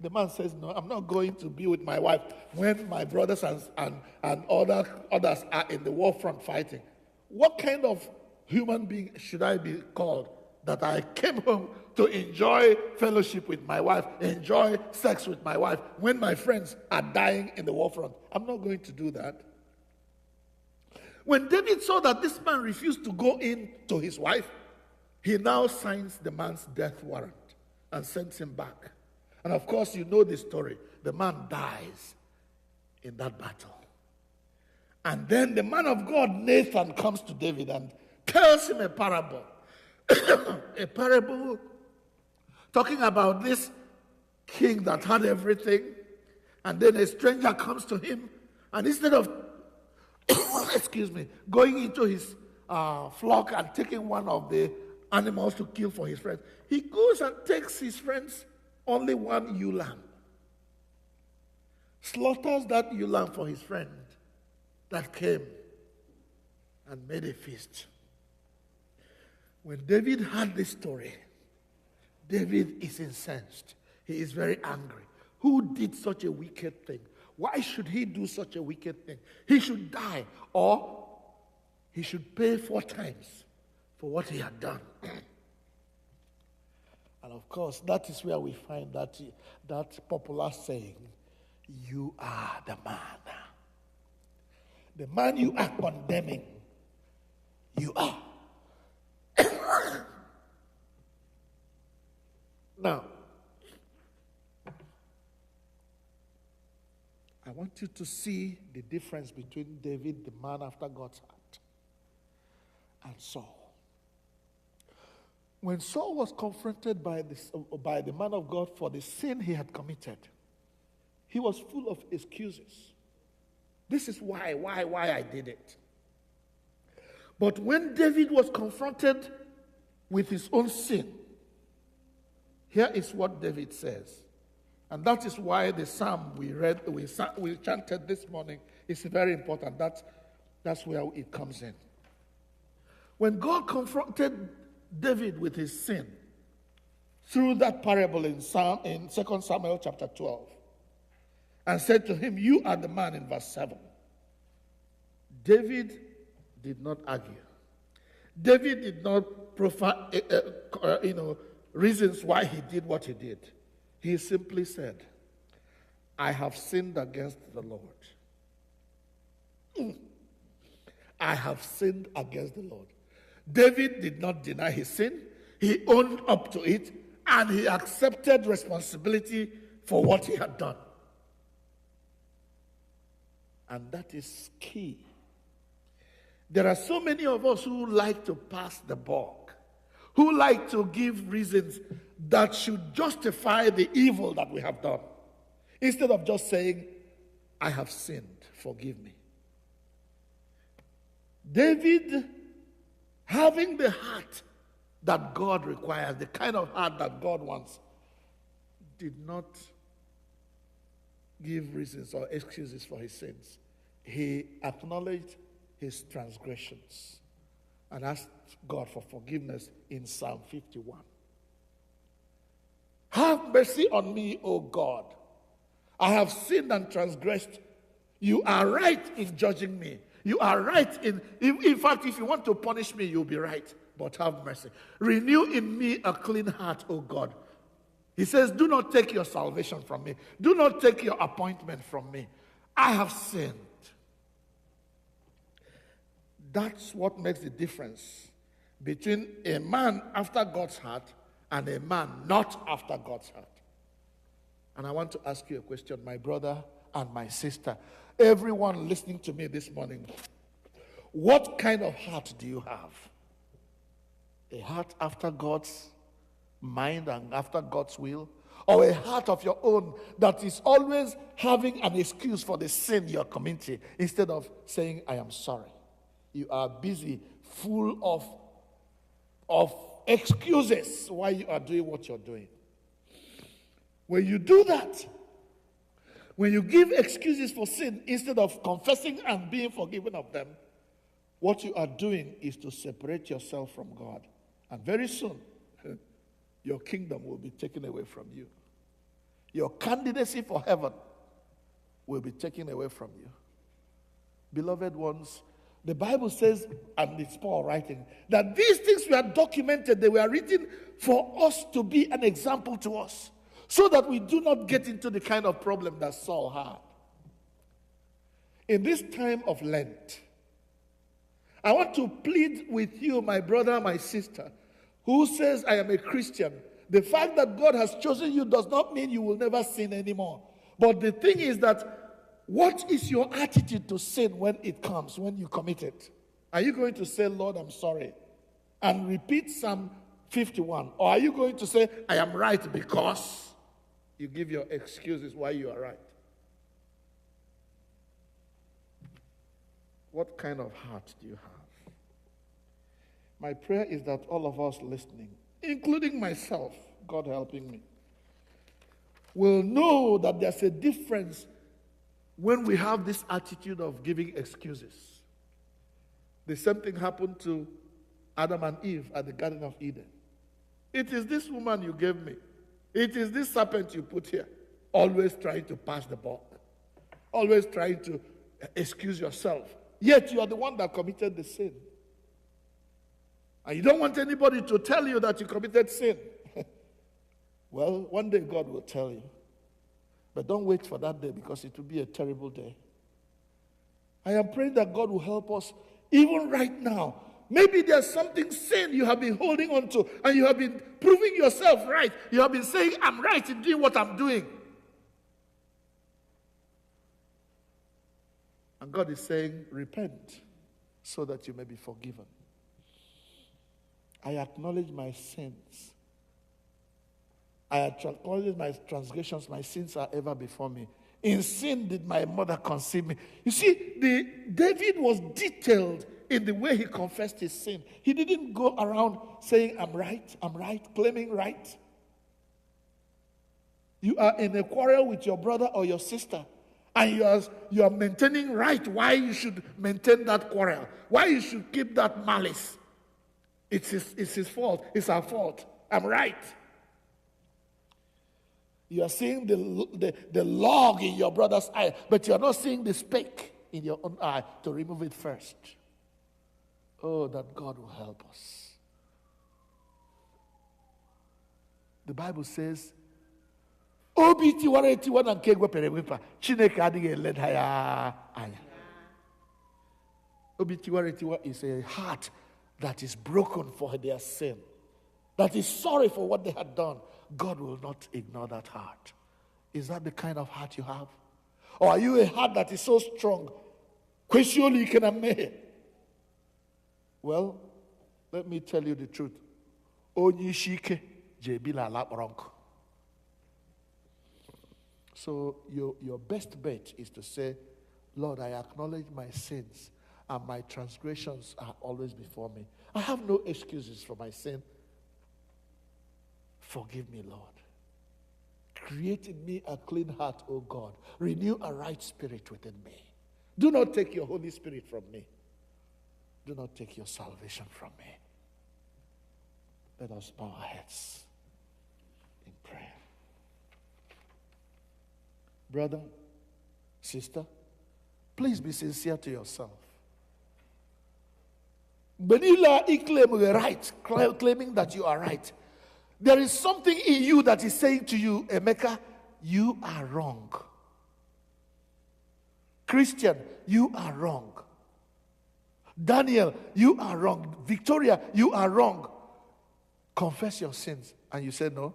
The man says, no, I'm not going to be with my wife when my brothers and others are in the war front fighting. What kind of human being should I be called that I came home to enjoy fellowship with my wife, enjoy sex with my wife, when my friends are dying in the war front? I'm not going to do that. When David saw that this man refused to go in to his wife, he now signs the man's death warrant and sends him back. And of course, you know the story. The man dies in that battle. And then the man of God, Nathan, comes to David and tells him a parable. A parable talking about this king that had everything, and then a stranger comes to him, and instead of going into his flock and taking one of the animals to kill for his friends, he goes and takes his friends only one ewe lamb, slaughters that ewe lamb for his friend that came and made a feast. When David heard this story, David is incensed. He is very angry. Who did such a wicked thing? Why should he do such a wicked thing? He should die, or he should pay 4 times for what he had done. And of course, that is where we find that popular saying, you are the man. The man you are condemning, you are. Now, I want you to see the difference between David, the man after God's heart, and Saul. When Saul was confronted by the man of God for the sin he had committed, he was full of excuses. This is why I did it. But when David was confronted with his own sin, here is what David says. And that is why the psalm we chanted this morning is very important. That's where it comes in. When God confronted David with his sin through that parable in 2 Samuel chapter 12, and said to him, you are the man, in verse 7. David did not argue. David did not profile, reasons why he did what he did. He simply said, I have sinned against the Lord. I have sinned against the Lord. David did not deny his sin. He owned up to it, and he accepted responsibility for what he had done. And that is key. There are so many of us who like to pass the buck, who like to give reasons that should justify the evil that we have done, instead of just saying, I have sinned, forgive me. David, having the heart that God requires, the kind of heart that God wants, did not give reasons or excuses for his sins. He acknowledged his transgressions and asked God for forgiveness in Psalm 51. Have mercy on me, O God. I have sinned and transgressed. You are right in judging me. You are right in fact, if you want to punish me, you'll be right. But have mercy. Renew in me a clean heart, O God. He says, do not take your salvation from me. Do not take your appointment from me. I have sinned. That's what makes the difference between a man after God's heart and a man not after God's heart. And I want to ask you a question, my brother and my sister, everyone listening to me this morning. What kind of heart do you have? A heart after God's mind and after God's will? Or a heart of your own that is always having an excuse for the sin you're committing instead of saying, I am sorry? You are busy, full of excuses why you are doing what you're doing. When you do that, when you give excuses for sin instead of confessing and being forgiven of them, what you are doing is to separate yourself from God. And very soon, your kingdom will be taken away from you. Your candidacy for heaven will be taken away from you. Beloved ones, the Bible says, and it's Paul writing, that these things were documented, they were written for us to be an example to us, so that we do not get into the kind of problem that Saul had. In this time of Lent, I want to plead with you, my brother, my sister, who says, I am a Christian. The fact that God has chosen you does not mean you will never sin anymore. But the thing is that, what is your attitude to sin when it comes, when you commit it? Are you going to say, Lord, I'm sorry, and repeat Psalm 51? Or are you going to say, I am right because you give your excuses why you are right? What kind of heart do you have? My prayer is that all of us listening, including myself, God helping me, will know that there's a difference when we have this attitude of giving excuses. The same thing happened to Adam and Eve at the Garden of Eden. It is this woman you gave me. It is this serpent you put here. Always trying to pass the buck. Always trying to excuse yourself. Yet you are the one that committed the sin. And you don't want anybody to tell you that you committed sin. Well, one day God will tell you. But don't wait for that day, because it will be a terrible day. I am praying that God will help us even right now. Maybe there's something sin you have been holding on to, and you have been proving yourself right. You have been saying, I'm right in doing what I'm doing. And God is saying, repent so that you may be forgiven. I acknowledge my sins. I acknowledge my transgressions. My sins are ever before me. In sin did my mother conceive me. You see, David was detailed in the way he confessed his sin. He didn't go around saying, I'm right, claiming right. You are in a quarrel with your brother or your sister, and you are maintaining right. Why you should maintain that quarrel? Why you should keep that malice? It's his fault. It's our fault. I'm right. You are seeing the log in your brother's eye, but you are not seeing the speck in your own eye to remove it first. Oh, that God will help us. The Bible says, Obi tiwara etiwa na nke egwepere egwepa, Chineke adịghị eleda ya anya. Obi tiwara etiwa is a heart that is broken for their sin, that is sorry for what they had done. God will not ignore that heart. Is that the kind of heart you have? Or are you a heart that is so strong? Well, let me tell you the truth. So your best bet is to say, Lord, I acknowledge my sins and my transgressions are always before me. I have no excuses for my sin. Forgive me, Lord. Create in me a clean heart, O God. Renew a right spirit within me. Do not take your Holy Spirit from me. Do not take your salvation from me. Let us bow our heads in prayer. Brother, sister, please be sincere to yourself. Benila claiming that you are right. There is something in you that is saying to you, Emeka, you are wrong. Christian, you are wrong. Daniel, you are wrong. Victoria, you are wrong. Confess your sins. And you say, no,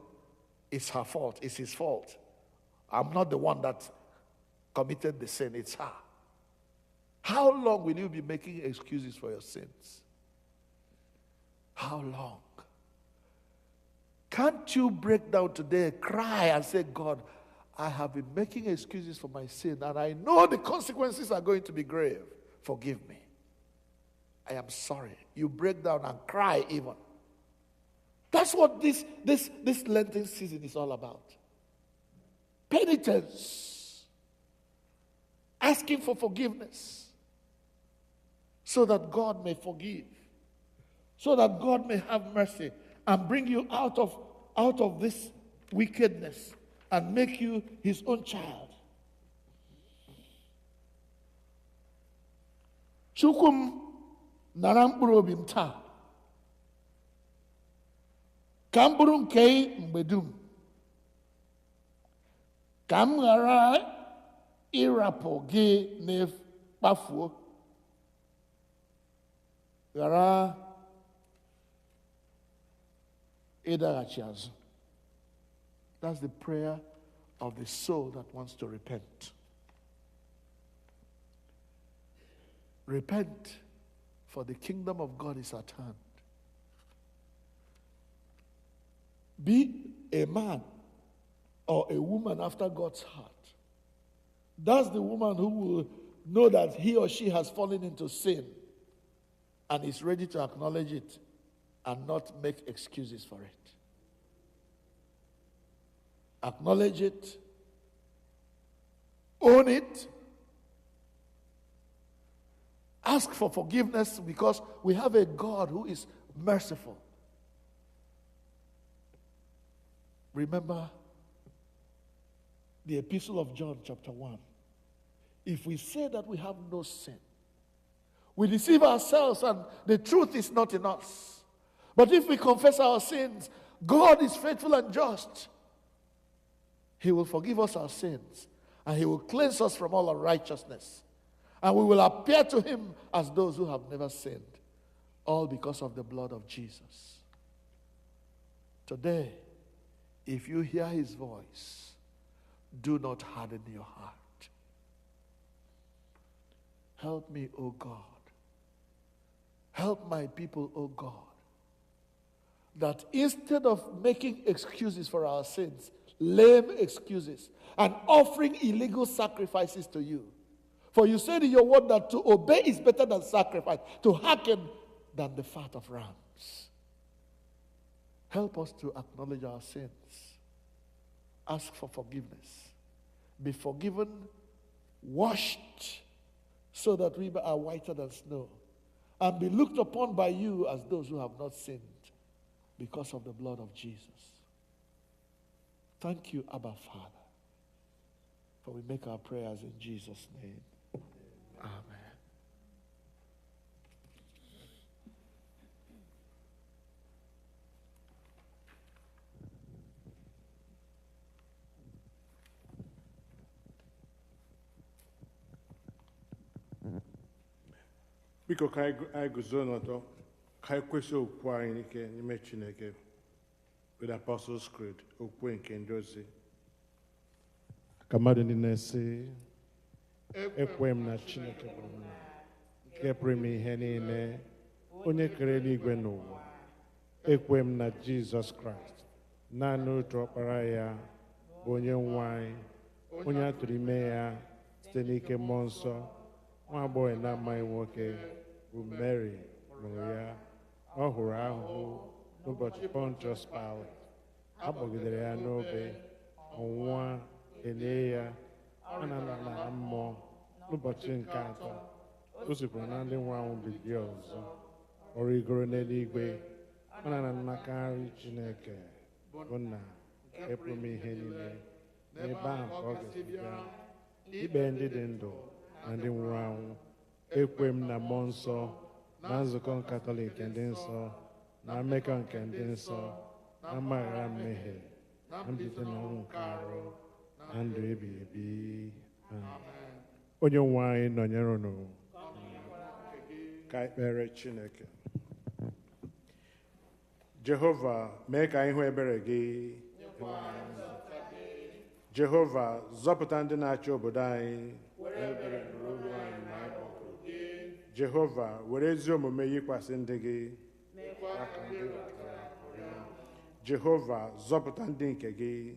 it's her fault. It's his fault. I'm not the one that committed the sin. It's her. How long will you be making excuses for your sins? How long? Can't you break down today, cry and say, God, I have been making excuses for my sin and I know the consequences are going to be grave. Forgive me. I am sorry. You break down and cry even. That's what this Lenten season is all about. Penitence. Asking for forgiveness. So that God may forgive. So that God may have mercy and bring you out of this wickedness and make you his own child. Chukwum nara mkpụrụ obi m taa. Ka m bụrụ nke mgbe dum. Ka m ghara ịrapụ gị n'efu. Ghara ịdaghachi azụ. That's the prayer of the soul that wants to repent. Repent, for the kingdom of God is at hand. Be a man or a woman after God's heart. That's the woman who will know that he or she has fallen into sin and is ready to acknowledge it and not make excuses for it. Acknowledge it, own it, ask for forgiveness because we have a God who is merciful. Remember the Epistle of John, chapter 1. If we say that we have no sin, we deceive ourselves and the truth is not in us. But if we confess our sins, God is faithful and just. He will forgive us our sins and he will cleanse us from all unrighteousness. And we will appear to him as those who have never sinned. All because of the blood of Jesus. Today, if you hear his voice, do not harden your heart. Help me, O God. Help my people, O God. That instead of making excuses for our sins, lame excuses, and offering illegal sacrifices to you. For you said in your word that to obey is better than sacrifice, to hearken than the fat of rams. Help us to acknowledge our sins. Ask for forgiveness. Be forgiven, washed, so that we are whiter than snow. And be looked upon by you as those who have not sinned because of the blood of Jesus. Thank you, Abba Father. For we make our prayers in Jesus' name. Amen. Biko ka anyị guzo n'ọtọ ka anyị kwesị okwu anyị n'ike n'ime Chineke with Apostles' Creed, okwu nke ndị ozi. Ka mmadụ niile sị, ekwe m na Chineke bụ nna nke pụrụ ime ihe niile, onye kere eluigwe n'ụwa. Ekwe m na Jizọs Kraịst, naanị otu ọkpara ya, bụ onye nwe anyị, onye a tụrụ ime ya site n'ike mmụọ nsọ, nwa agbọghọ na-amaghị nwoke, bụ Mary mụrụ ya. Ọ hụrụ ahụhụ n'ụbọchị Pontius Pilate, a kpọgidere ya n'obe, ọnwụnwa, elie ya, a na mmụọ. N'ụbọchị nke atọ, o sikwara na ndị nwụrụ anwụ bilie ọzọ. Ọ rigoro n'eluigwe, ọ na n'aka nri Chineke, bụ nna nke pụrụ ime ihe niile. N'ebe ahụ ka ọ ga-esi bịa ikpe ndị dị ndụ na ndị nwụrụ anwụ. Ekwe m na mmụọ nsọ, na nzukọ Katọlik nke ndị nsọ, na mmekọ nke ndị nsọ, na mgbaghara mmehie, na mbilite n'ọnwụ nke arụ, na ndụ ebighị ebi. Onye nwe anyị nọnyere unu. Ka ekpere Chineke. Jehova, mee ka anyị hụ ebere gị. Jehova, zọpụta ndị na-achị obodo anyị. Jehova, were ezi omume yikwasị ndị gị. Jehova zọpụta ndị nke gị.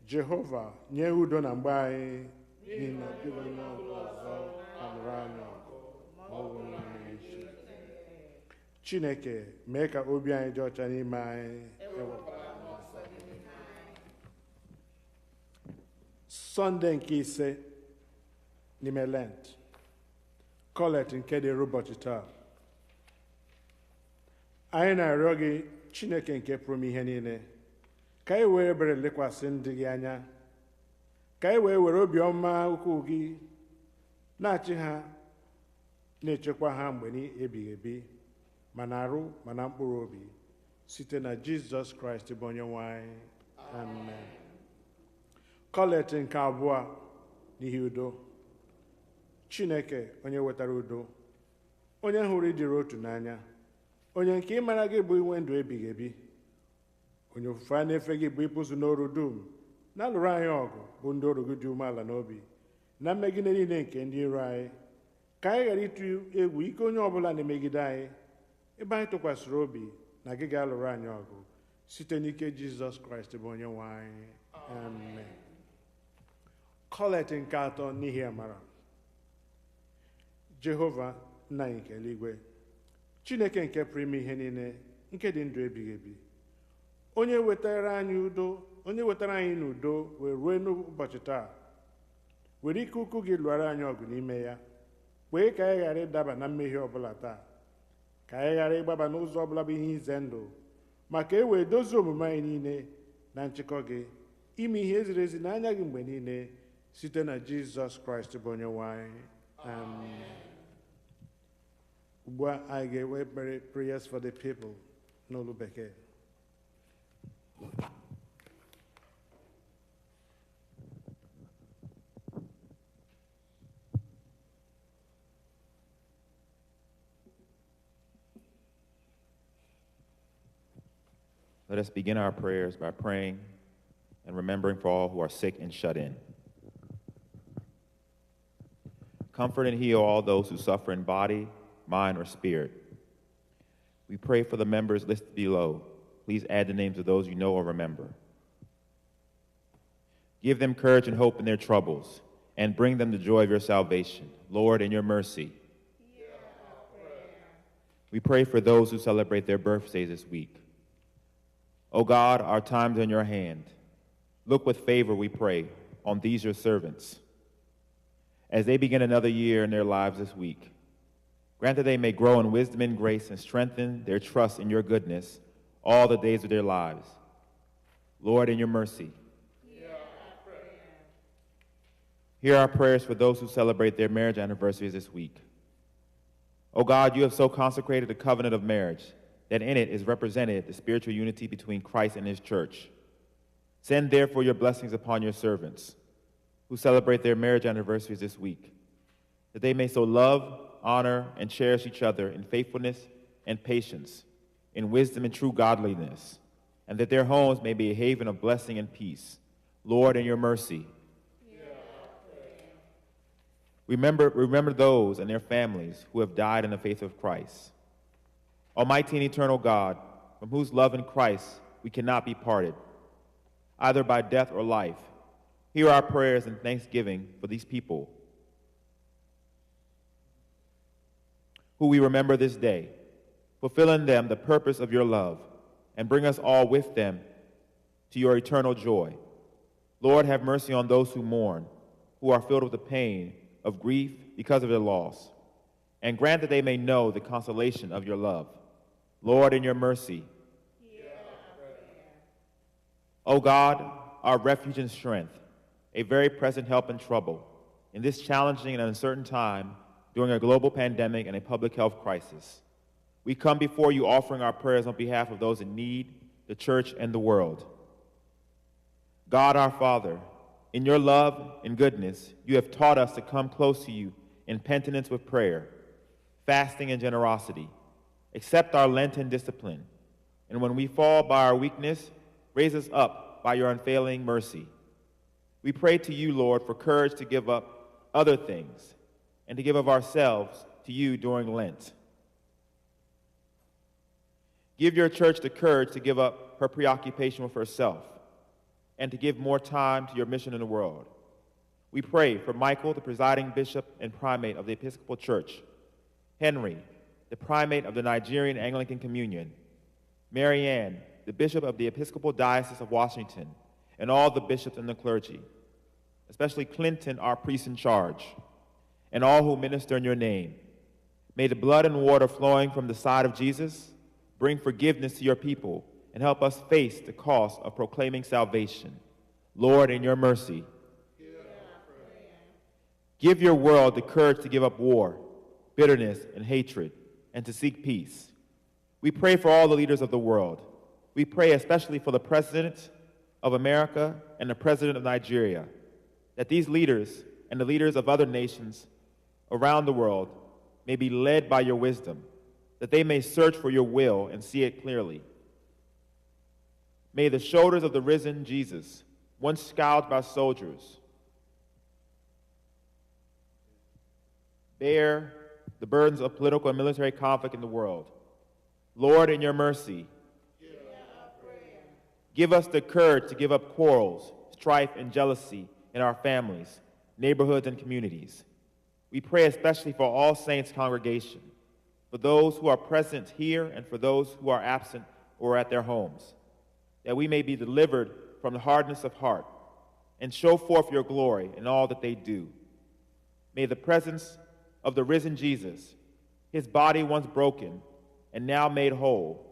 Jehova nye udo na mgbe anyị n'ihi na ọ dịghị onye ọzọ alụrụ anyị ọgụ ma ọ bụ naanị Chineke. Chineke mee ka obi anyị dị ọcha n'ime anyị. Sọnde nke ise n'ime Lent, Kọlet nke dịrị ụbọchị taa. Anyị na-arịọ gị Chineke nke pụrụ ihe niile, ka anyị wee ebere lekwasị ndị gị anya, ka anyị wee were obiọma ukwuu gị na-achị ha, na-echekwa ha mgbe ebighị ebi, ma na arụ ma na mkpụrụ obi, site na Jizọs Kraịst bụ Onye-nwe anyị. Amen. Kọlet nke abụọ n'ihi udo. Chineke onye wetara udo, onye hụrụ ịdịrị otu n'anya, onye nke ịmara gị bụ inwe ndụ ebighị ebi, onye ofufe a na-efe gị bụ ịpụzụ n'ọrụ dum, na-alụrụ anyị ọgụ bụ ndị ọrụ gị dị umeala n'obi, na mmegide niile nke ndị iro anyị, ka anyị ghara ịtụ egwu ike onye ọbụla na-emegide anyị, ebe anyị tụkwasịrị obi na gị ga-alụrụ anyị ọgụ site n'ike Jizọs Kraịst bụ Onye-nwe anyị. Amen. Kọlet nke atọ n'ihi amara. Jehova nna anyị nke eluigwe, Chineke nke pụrụ ime ihe niile, nke dị ndụ ebighị ebi, onye wetara anyị n'udo wee ruo n'ụbọchị taa, were ike ukwu gị lụọrọ anyị ọgụ n'ime ya, kwee ka anyị ghara ịdaba na mmehie ọbụla taa, ka anyị ghara ịgbaba n'ụzọ ọbụla bụ ihe ize ndụ, ma ka e wee dozie omume anyị niile na nchịkọ gị, ime ihe ziri ezi n'anya gị mgbe niile, site na Jizọs Kraịst bụ Onye-nwe anyị. Amen. Ugbu a anyị ga-ewe ekpere prayers for the people n'olu bekee. Let us begin our prayers by praying and remembering for all who are sick and shut in. Comfort and heal all those who suffer in body, mind, or spirit. We pray for the members listed below. Please add the names of those you know or remember. Give them courage and hope in their troubles, and bring them the joy of your salvation. Lord, in your mercy. We pray for those who celebrate their birthdays this week. O God, our times are in your hand. Look with favor, we pray, on these your servants. As they begin another year in their lives this week, grant that they may grow in wisdom and grace and strengthen their trust in your goodness all the days of their lives. Lord, in your mercy. Hear our prayers for those who celebrate their marriage anniversaries this week. O God, you have so consecrated the covenant of marriage that in it is represented the spiritual unity between Christ and his church. Send therefore your blessings upon your servants who celebrate their marriage anniversaries this week, that they may so love, honor, and cherish each other in faithfulness and patience, in wisdom and true godliness, and that their homes may be a haven of blessing and peace. Lord, in your mercy. Remember those and their families who have died in the faith of Christ. Almighty and eternal God, from whose love in Christ we cannot be parted, either by death or life, hear our prayers and thanksgiving for these people who we remember this day. Fulfill in them the purpose of your love, and bring us all with them to your eternal joy. Lord, have mercy on those who mourn, who are filled with the pain of grief because of their loss, and grant that they may know the consolation of your love. Lord, in your mercy. O God, our refuge and strength, a very present help in trouble, in this challenging and uncertain time during a global pandemic and a public health crisis, we come before you offering our prayers on behalf of those in need, the church, and the world. God, our Father, in your love and goodness, you have taught us to come close to you in penitence with prayer, fasting, and generosity. Accept our Lenten discipline, and when we fall by our weakness, raise us up by your unfailing mercy. We pray to you, Lord, for courage to give up other things and to give of ourselves to you during Lent. Give your church the courage to give up her preoccupation with herself and to give more time to your mission in the world. We pray for Michael, the presiding bishop and primate of the Episcopal Church, Henry, the primate of the Nigerian Anglican Communion, Marianne, the bishop of the Episcopal Diocese of Washington, and all the bishops and the clergy, especially Clinton, our priest in charge, and all who minister in your name. May the blood and water flowing from the side of Jesus bring forgiveness to your people and help us face the cost of proclaiming salvation. Lord, in your mercy, give your world the courage to give up war, bitterness, and hatred, and to seek peace. We pray for all the leaders of the world. We pray especially for the President of America and the President of Nigeria, that these leaders and the leaders of other nations around the world may be led by your wisdom, that they may search for your will and see it clearly. May the shoulders of the risen Jesus, once scowled by soldiers, bear the burdens of political and military conflict in the world. Lord, in your mercy, give us the courage to give up quarrels, strife, and jealousy in our families, neighborhoods, and communities. We pray especially for All Saints congregation, for those who are present here and for those who are absent or at their homes, that we may be delivered from the hardness of heart and show forth your glory in all that they do. May the presence of the risen Jesus, his body once broken and now made whole,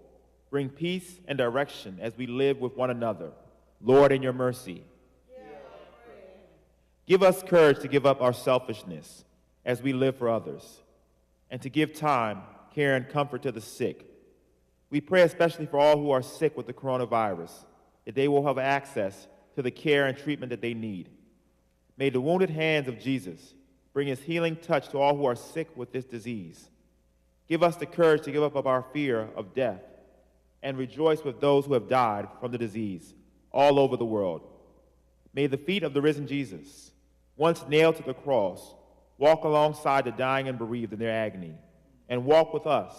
bring peace and direction as we live with one another. Lord, in your mercy, give us courage to give up our selfishness as we live for others, and to give time, care, and comfort to the sick. We pray especially for all who are sick with the coronavirus, that they will have access to the care and treatment that they need. May the wounded hands of Jesus bring his healing touch to all who are sick with this disease. Give us the courage to give up our fear of death and rejoice with those who have died from the disease all over the world. May the feet of the risen Jesus, once nailed to the cross, walk alongside the dying and bereaved in their agony, and walk with us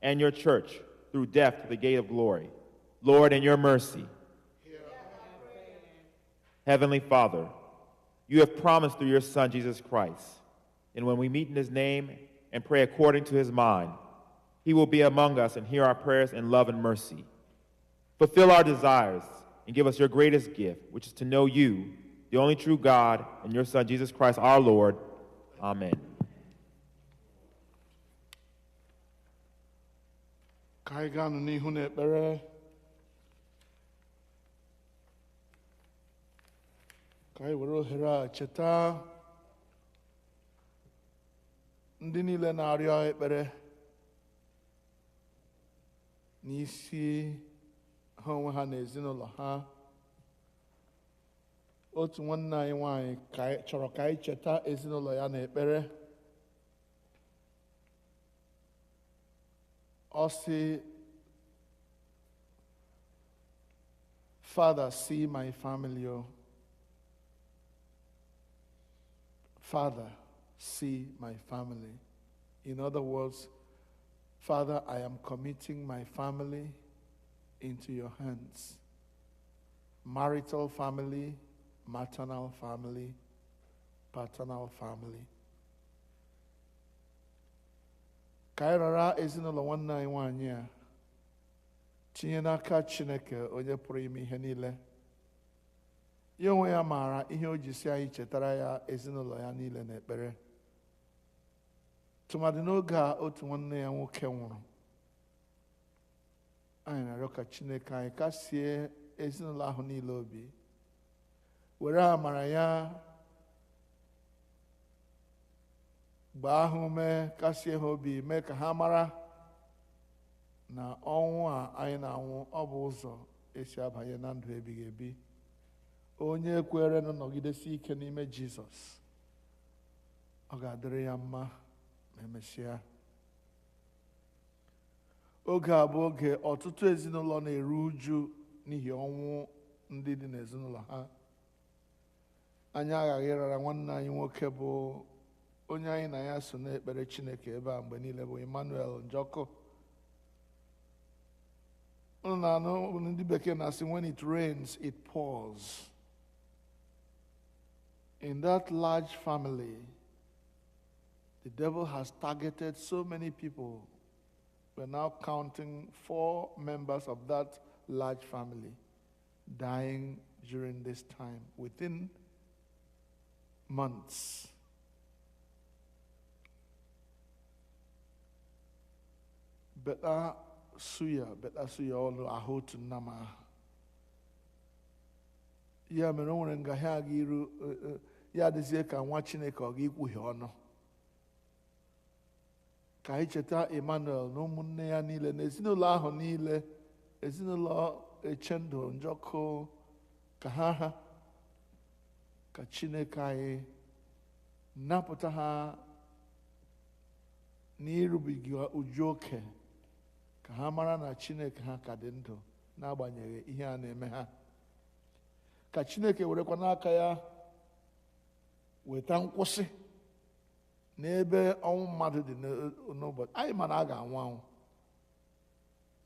and your church through death to the gate of glory. Lord, in your mercy. Heavenly Father, you have promised through your Son, Jesus Christ, and when we meet in his name and pray according to his mind, he will be among us and hear our prayers in love and mercy. Fulfill our desires and give us your greatest gift, which is to know you, the only true God, and your Son, Jesus Christ, our Lord. Amen. Ka anyị gaa n'ihu n'ekpere. Ka anyị were ohere a cheta ndị niile na-arịọ ekpere n'isi ha onwe ha na ezinụlọ ha. Otu nwanne anyị nwanyị chọrọ ka anyị cheta ezinụlọ ya n'ekpere. Ọ sị, Father, see my family. Oh. Father, see my family. In other words, Father, I am committing my family into your hands. Marital family, maternal family, paternal family. Ka anyị rara ezinụlọ nwanne anyị nwanyị a tinye n'aka Chineke onye pụrụ ime ihe niile. Ya onwe ya maara ihe o ji si anyị chetara ya ezinụlọ ya niile n'ekpere. Tụmadị n'oge a otu nwanne ya nwoke nwụrụ, anyị na-arịọ ka Chineke anyị kasie ezinụlọ ahụ niile obi, were amara ya gbaa ha ume, kasie ha obi, mee ka ha mara na ọnwụ a anyị na-anwụ ọ bụ ụzọ esi abanye na ndụ ebighị ebi. Onye kwere na nọgidesi ike n'ime Jizọs, ọ ga-adịrị ya mma ma emesịa. Oge a bụ oge ọtụtụ ezinụlọ na-eru uju n'ihi ọnwụ ndị dị n'ezinụlọ ha. Anyị aghaghị ịrara nwanne anyị nwoke bụ onye anyị na ya so na-ekpere Chineke ebe a mgbe niile bụ Emmanuel Njọkụ. When it rains, it pours. In that large family, the devil has targeted so many people. We're now counting 4 members of that large family dying during this time, within months. Better suya ọnụ ahụ otu nnama. Ya mere o nwere nga ha aga iru ya adịzie ka nwa Chineke ọ ga-ikwughe ọnụ. Ka anyị cheta Emmanuel na ụmụnne ya niile na ezinụlọ ahụ niile, ezinụlọ Echendụ Njọkụ, ka ha ka Chineke anyị napụta ha n'irubiga uju oke, ka ha mara na Chineke ha ka dị ndụ n'agbanyeghị ihe a na-eme ha. Ka Chineke werekwa n'aka ya weta nkwụsị n'ebe ọnwụ mmadụ dị n'ụbọchị. Anyị ma na a ga-anwụ anwụ,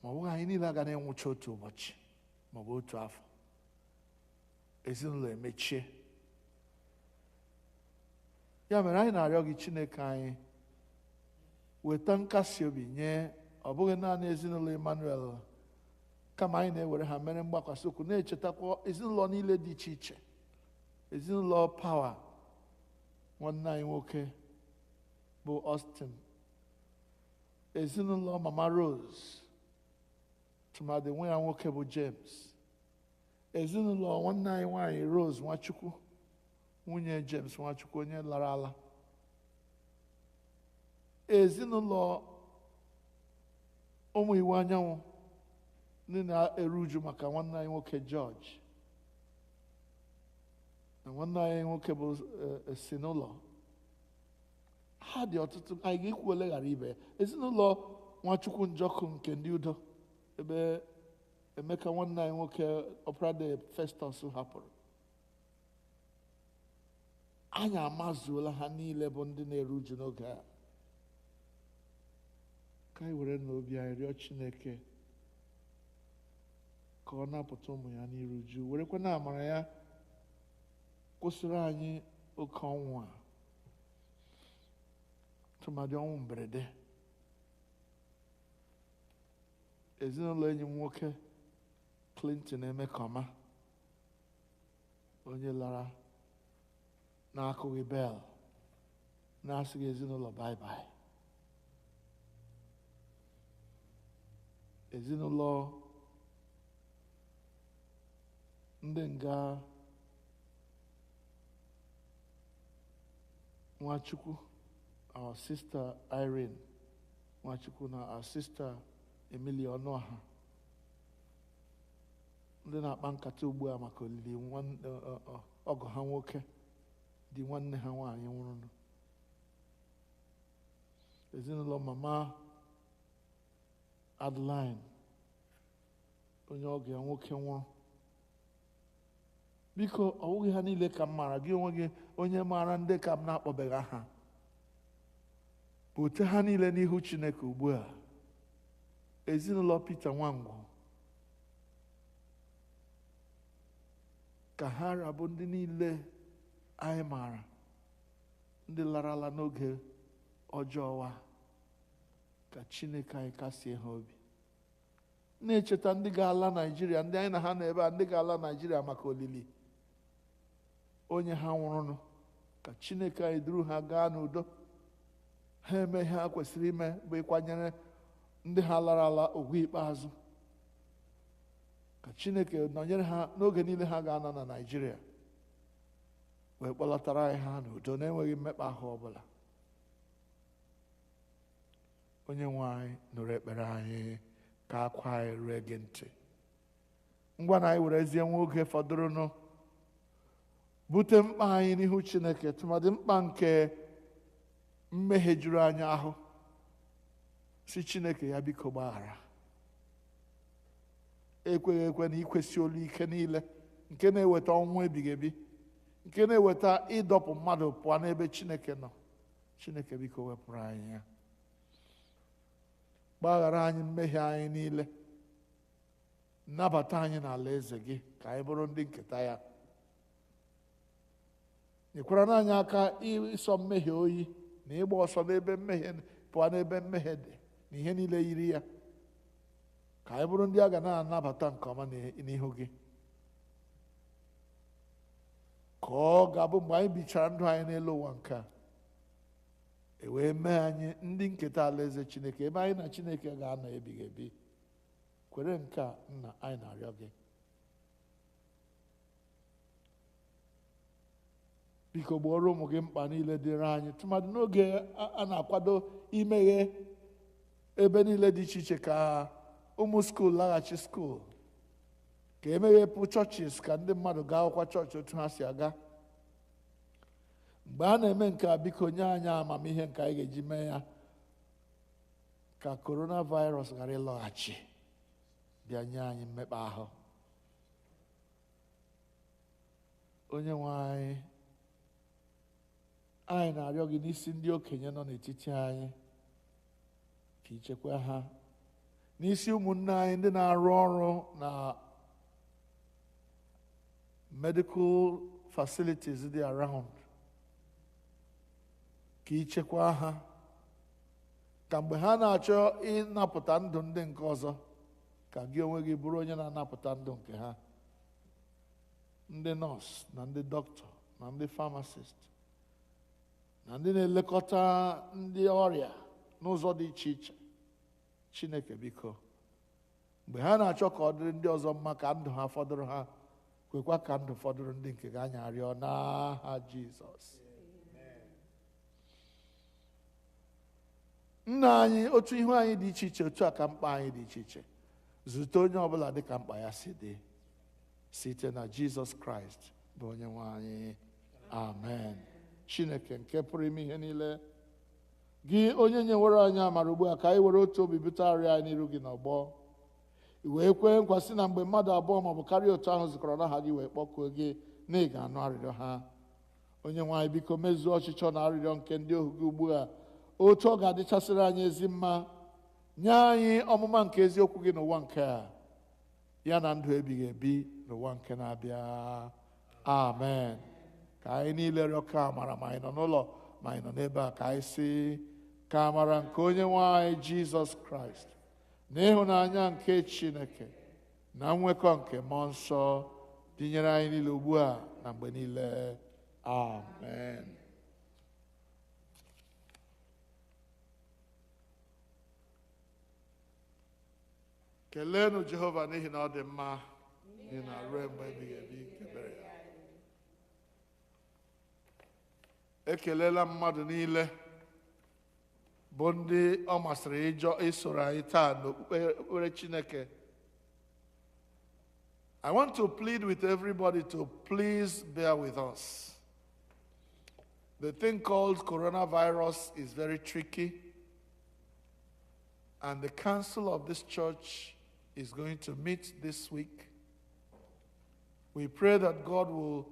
ma ọ bụghị anyị niile aga na-enwụcha otu ụbọchị maọbụ otu afọ. Ezinụlọ emechie. Ya mere anyị na-arịọ gị Chineke anyị, weta nkasi obi nye ọ bụghị naanị ezinụlọ Emmanuel, kama anyị na-ewere ha mere mgbakwasị okwu, na-echetakwa ezinụlọ niile dị iche iche. Ezinụlọ Power, nwanne anyị nwoke bụ Austin, ezinụlọ Mama Rose, tụmadị nwa ya nwoke bụ James, ezinụlọ nwanne anyị nwaanyị Rose Nwachukwu, nwunye James Nwachukwu onye lara ala, ezinụlọ ụmụ Iwu Anyanwụ ndị na-eru uju maka nwanne anyị nwoke George, na nwanne anyị nwoke bụ ezinụlọ ha dị ọtụtụ. Anyị ga-ekwu ole ghara ibe. Ezinụlọ Nwachukwu Njọkụ nke ndị udo, ebe Emeka nwanne anyị nwoke Ọprade Festus hapụrụ. Anyị amazuola ha niile bụ ndị na-eru uju n'oge a. Ka anyị were n'obi anyị rịọ Chineke ka ọ napụta ụmụ ya n'iru uju, werekwa na amara ya kwụsịrị anyị oke ọnwụ a, tụmadị ọnwụ mberede. Ezinụlọ enyi m nwoke Clinton Emekọma, onye lara na-akụghị bel, na-asịghị ezinụlọ bye-bye. Ezinụlọ ndị nga Nwachukwu, our sister Irene Nwachukwu na our sister Emilia Ọnụọha, ndị na-akpa nkata ugbu a maka olili ọgọ ha nwoke dị nwanne ha nwaanyị nwụrụ. Ezinụlọ Mama Adeline, onye ọgọ ya nwoke nwụrụ. Biko, ọ bụghị ha niile ka m maara, gị onwe gị onye maara ndị ka m na-akpọbeghị aha, bute ha niile n'ihu Chineke ugbu a. Ezinụlọ Peter Nwangwu, ka ha rabụ ndị niile anyị maara, ndị larala n'oge ọjọọ, ka Chineke anyị kasie ha obi. Na-echeta ndị ga-ala Naịjirịa, ndị anyị na ha nọ ebe a, ndị ga-ala Naịjirịa maka olili onye ha nwụrụnụ, ka Chineke anyị duru ha gaa n'udo. Ha eme ihe ha kwesịrị ime, bụ ịkwanyere ndị ha lara ala ugwu ikpeazụ. Ka Chineke nọnyere ha n'oge niile ha ga-anọ na Naịjirịa, wee kpọlatara anyị ha n'udo na-enweghị mmekpa ahụ ọbụla. Onye-nwe anyị nụrụ ekpere anyị, ka akwa anyị rue gị ntị. Ngwa na anyị werezie nwa oge fọdụrụnụ bute mkpa anyị n'ihu Chineke, tụmadị mkpa nke mmehie juru anyị ahụ, si Chineke ya biko gbaghara. Ekweghị ekwe na ikwesị olu ike niile nke na-eweta ọnwụ ebighị ebi, nke na-eweta ịdọpụ mmadụ pụọ n'ebe Chineke nọ. Chineke biko wepụrụ anyị ya. Gbaghara anyị mmehie anyị niile, nnabata anyị n'ala eze gị ka anyị bụrụ ndị nketa ya. nyekwara anyị aka ịsọ mmehie oyi na ịgba ọsọ n'ebe mmehie pụọ n'ebe mmehie dị na ihe niile yiri ya, ka anyị bụrụ ndị a ga na-anabata nke ọma n'ihu gị, ka ọ ga-abụ mgbe anyị bichara ndụ anyị n'elu ụwa nke a, e wee mee anyị ndị nketa alaeze Chineke, ebe anyị na Chineke ga-anọ ebighị ebi. Kwere nke a, nna, anyị na-arịọ gị. Biko gbooro ụmụ gị mkpa niile dịrị anyị, tụmadị n'oge a na-akwado imeghe ebe niile dị iche iche ka ụmụ skuul laghachi skuul, ka emeghepụ chọọchis ka ndị mmadụ gaa akwụkwọ chọọchị otu ha si aga. Mgbe a na-eme nke a, biko nye anyị amamihe nke anyị ga-eji mee ya, ka coronavirus ghara ịlọghachi bịa nye anyị mmekpa ahụ. Onye nwe anyị, anyị na-arịọ gị n'isi ndị okenye nọ n'etiti anyị ka ichekwa ha, n'isi ụmụnne anyị ndị na-arụ ọrụ na medical facilities dị around, ka ichekwa ha, ka mgbe ha na-achọ ịnapụta ndụ ndị nke ọzọ, ka gị onwe gị bụrụ onye na-anapụta ndụ nke ha. Ndị nọọsụ na ndị dọkịta na ndị famasist na ndị na-elekọta ndị ọrịa n'ụzọ dị iche iche, Chineke biko, mgbe ha na-achọ ka ọ dịrị ndị ọzọ mma, ka ndụ ha fọdụrụ ha, kwekwa ka ndụ fọdụrụ ndị nke gị, anyị arịọ n'aha Jizọs. Nna anyị, otu ihu anyị dị iche iche, otu a ka mkpa anyị dị iche iche. Zute onye ọbụla dị ka mkpa ya si dị, site na Jizọs Kraịst bụ onye nwe anyị. Amen. Chineke nke pụrụ ime ihe niile, gị onye nyewere anyị amara ugbu a, ka anyị were otu obi bute arịa anyị n'iru gị n'ọgbọ. I wee kwee nkwa sị na mgbe mmadụ abụọ maọbụ karịa otu ahụ zukọrọ n'aha gị wee kpọkuo gị, na ị ga-anụ arịrịọ ha. Onye nwe anyị, biko mezuo ọchịchọ na arịrịọ nke ndị ohu gị ugbu a, otu ọ ga-adịchasịrị anyị ezi mma. Nye anyị ọmụma nke eziokwu gị n'ụwa nke a, ya na ndụ ebighị ebi n'ụwa nke na-abịa. Amen. Ka anyị niile rịọ ka amara, ma anyị nọ n'ụlọ ma anyị nọ n'ebe a, ka anyị sị ka amara nke onye nwe anyị Jizọs Kraịst na ịhụnanya nke Chineke na nwekọ nke mmụọ nsọ dịnyere anyị niile ugbu a na mgbe niile. Amen. Keleenụ Jehova n'ihi na ọ dị mma, n'ihi na ruo mgbe ebighị ebi kebere ya. Ekelela mmadụ niile bụ ndị ọ masịrị isoro anyị taa n'okpukpere Chineke. I want to plead with everybody to please bear with us. The thing called coronavirus is very tricky, and the council of this church is going to meet this week. We pray that God will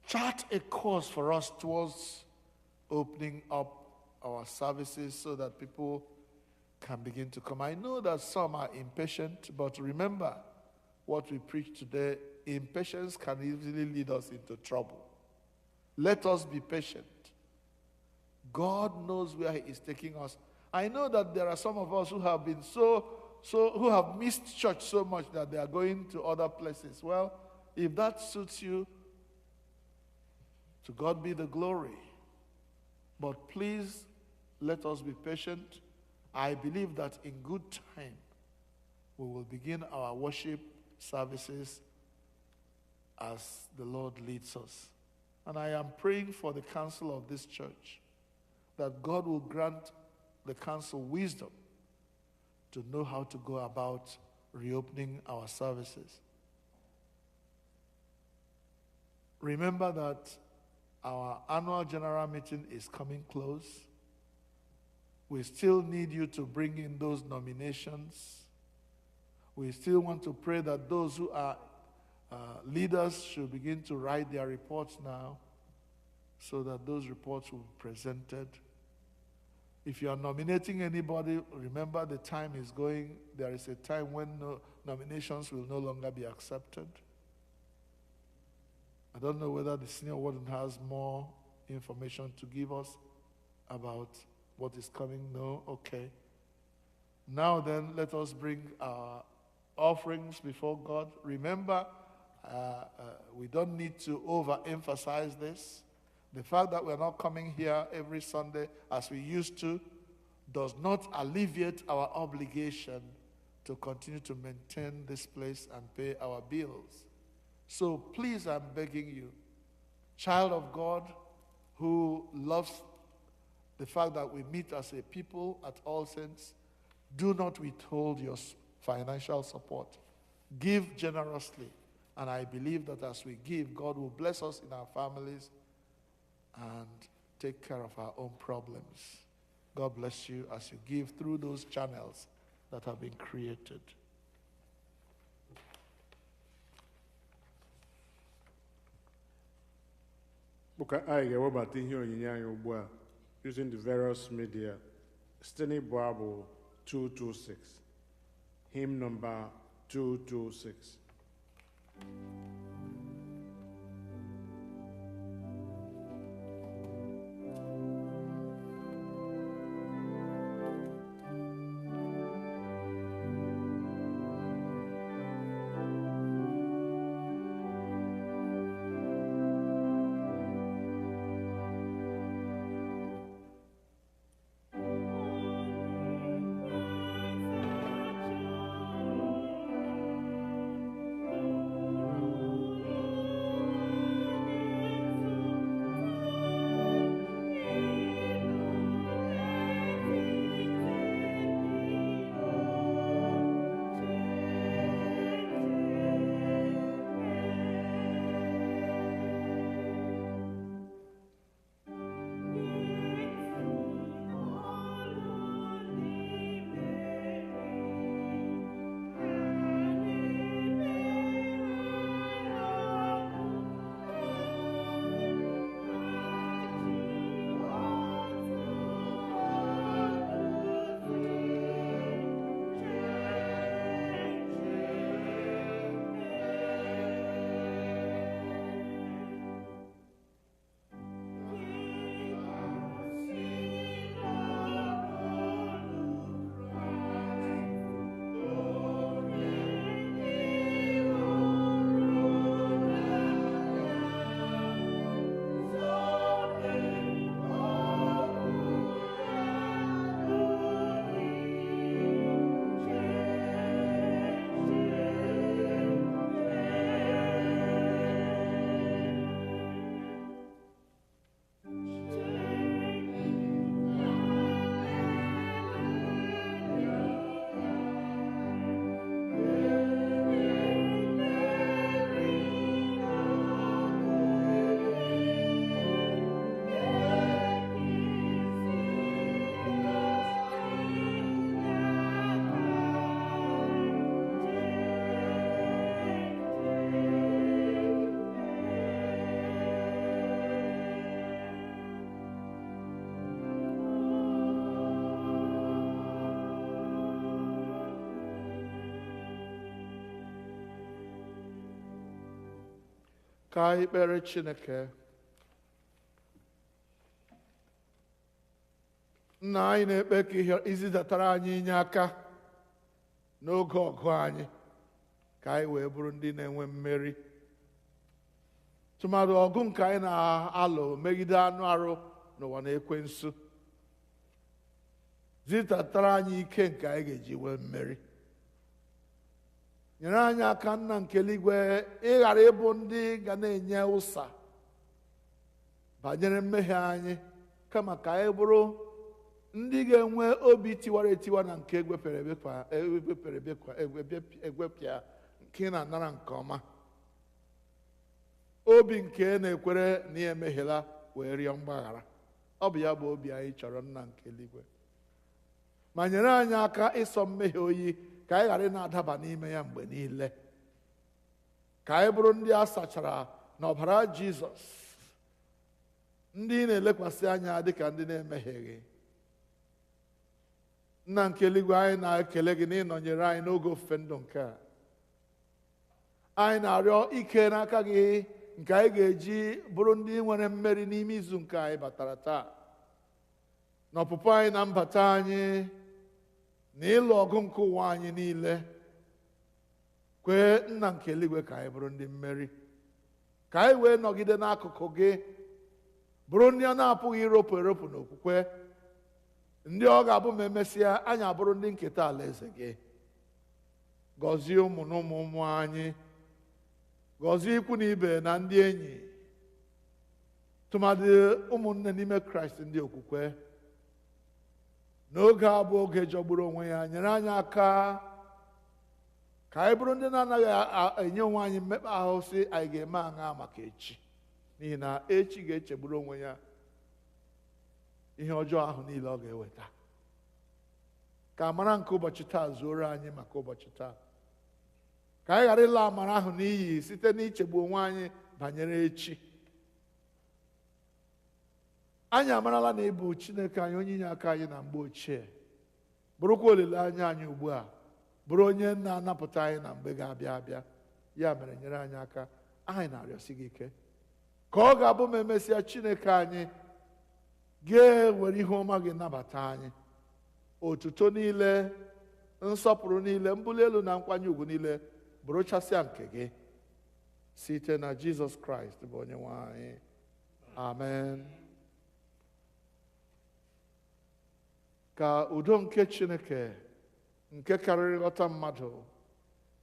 chart a course for us towards opening up our services so that people can begin to come. I know that some are impatient, but remember what we preached today. Impatience can easily lead us into trouble. Let us be patient. God knows where He is taking us. I know that there are some of us who have been who have missed church so much that they are going to other places. Well, if that suits you, to God be the glory. But please, let us be patient. I believe that in good time, we will begin our worship services as the Lord leads us. And I am praying for the council of this church, that God will grant the council wisdom to know how to go about reopening our services. Remember that our annual general meeting is coming close. We still need you to bring in those nominations. We still want to pray that those who are leaders should begin to write their reports now, so that those reports will be presented. If you are nominating anybody, remember the time is going. There is a time when nominations will no longer be accepted. I don't know whether the senior warden has more information to give us about what is coming. No? Okay. Now then, let us bring our offerings before God. Remember, we don't need to overemphasize this. The fact that we're not coming here every Sunday as we used to does not alleviate our obligation to continue to maintain this place and pay our bills. So please, I'm begging you, child of God who loves the fact that we meet as a people at All Saints, do not withhold your financial support. Give generously. And I believe that as we give, God will bless us in our families and take care of our own problems. God bless you as you give through those channels that have been created. Buka anyị ga-ewebata ihe onyinye anyị ugbu a using the various media site n'ịbụ abụ 226, hymn number 226. Ka anyị kpere Chineke. Nna anyị na-ekpe ka ihe izidatara anyị inye aka n'oge ọgụ anyị ka anyị wee bụrụ ndị na-enwe mmeri. Tụmadụ ọgụ nke anyị na-alụ megide anụ arụ n'ụwa na ekwensu. Zidatara anyị ike nke anyị ga-eji wee mmeri. Nyere anyị aka nna nke eluigwe ịghara ịbụ ndị ga na-enye ụsa banyere mmehie anyị, kama ka anyị bụrụ ndị ga-enwe obi tiwara etiwa na nke egwepịa nke na-anara nke ọma. Obi nke na-ekwere na ya emehiela wee rịọ mgbaghara. Ọ bụ ya bụ obi anyị chọrọ nna nke eluigwe. Ma nyere anyị aka ịsọ mmehie oyi ka anyị ghara ị na-adaba n'ime ya mgbe niile. Ka anyị bụrụ ndị a sachara n'ọbara Jizọs, ndị na-elekwasị anya dịka ndị na-emehieghị. Nna nke eluigwe, anyị na-ekele gị na ịnọnyere anyị n'oge ofufe ndụ nke a. anyị na-arịọ ike n'aka gị nke anyị ga-eji bụrụ ndị nwere mmeri n'ime izu nke anyị batara taa, n'ọpụpụ anyị na mbata anyị na ịlụ ọgụ nke ụwa anyị niile. Kwee nna nke eluigwe ka anyị bụrụ ndị mmeri, ka anyị wee nọgide n'akụkụ gị, bụrụ ndị a na-apụghị iropụ eropụ n'okwukwe, ndị ọ ga-abụ ma emesịa anyị abụrụ ndị nketa alaeze gị. Gọzie ụmụ na ụmụ ụmụ anyị, gọzie ikwu na ibe na ndị enyi, tụmadị ụmụnne n'ime Kraịst ndị okwukwe. N'oge a bụ oge jọgburu onwe ya, nyere anyị aka ka anyị bụrụ ndị na-anaghị enye onwe anyị mmekpa ahụ si anyị ga-eme aṅa maka echi, n'ihi na echi ga-echegburu onwe ya ihe ọjọọ ahụ niile ọ ga-eweta. Ka amara nke ụbọchị taa zuoro anyị maka ụbọchị taa, ka anyị ghara ịla amara ahụ n'iyi site n'ichegbu onwe anyị banyere echi. Anyị amarala na ịbụ Chineke anyị, onye inye aka anyị na mgbe ochie, bụrụkwa olileanya anyị ugbu a, bụrụ onye na-anapụta anyị na mgbe ga-abịa abịa. Ya mere, nyere anyị aka, anyị na-arịọsi gị ike ka ọ ga-abụ ma emesịa Chineke anyị ga-ewere ihe ọma gị nabata anyị. Otuto niile, nsọpụrụ niile, mbuli elu na nkwanye ugwu niile bụrụchasịa nke gị, site na Jizọs Kraịst bụ Onye-nwe anyị. Amen. Ka udo nke Chineke nke karịrị nghọta mmadụ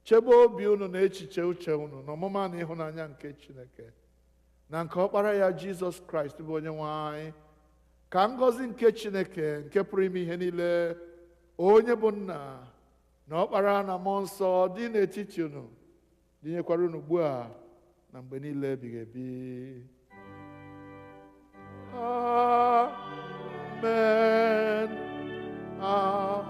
chebe obi unu na echiche uche unu n'ọmụma na ịhụnanya nke Chineke na nke ọkpara ya Jizọs Kraịst bụ Onye-nwe anyị. Ka ngọzi nke Chineke nke pụrụ ime ihe niile, onye bụ Nna na Ọkpara na Mmụọ Nsọ, dị n'etiti unu, dịnyekwara unu ugbu a na mgbe niile ebighị ebi. Amen. Amen.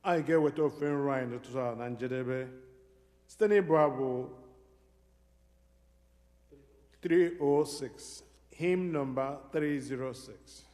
Anyị ga-eweta ofe nro anyị n'ụtụtụ a na njedebe site n'ịbụ abụ 306, hymn number 306.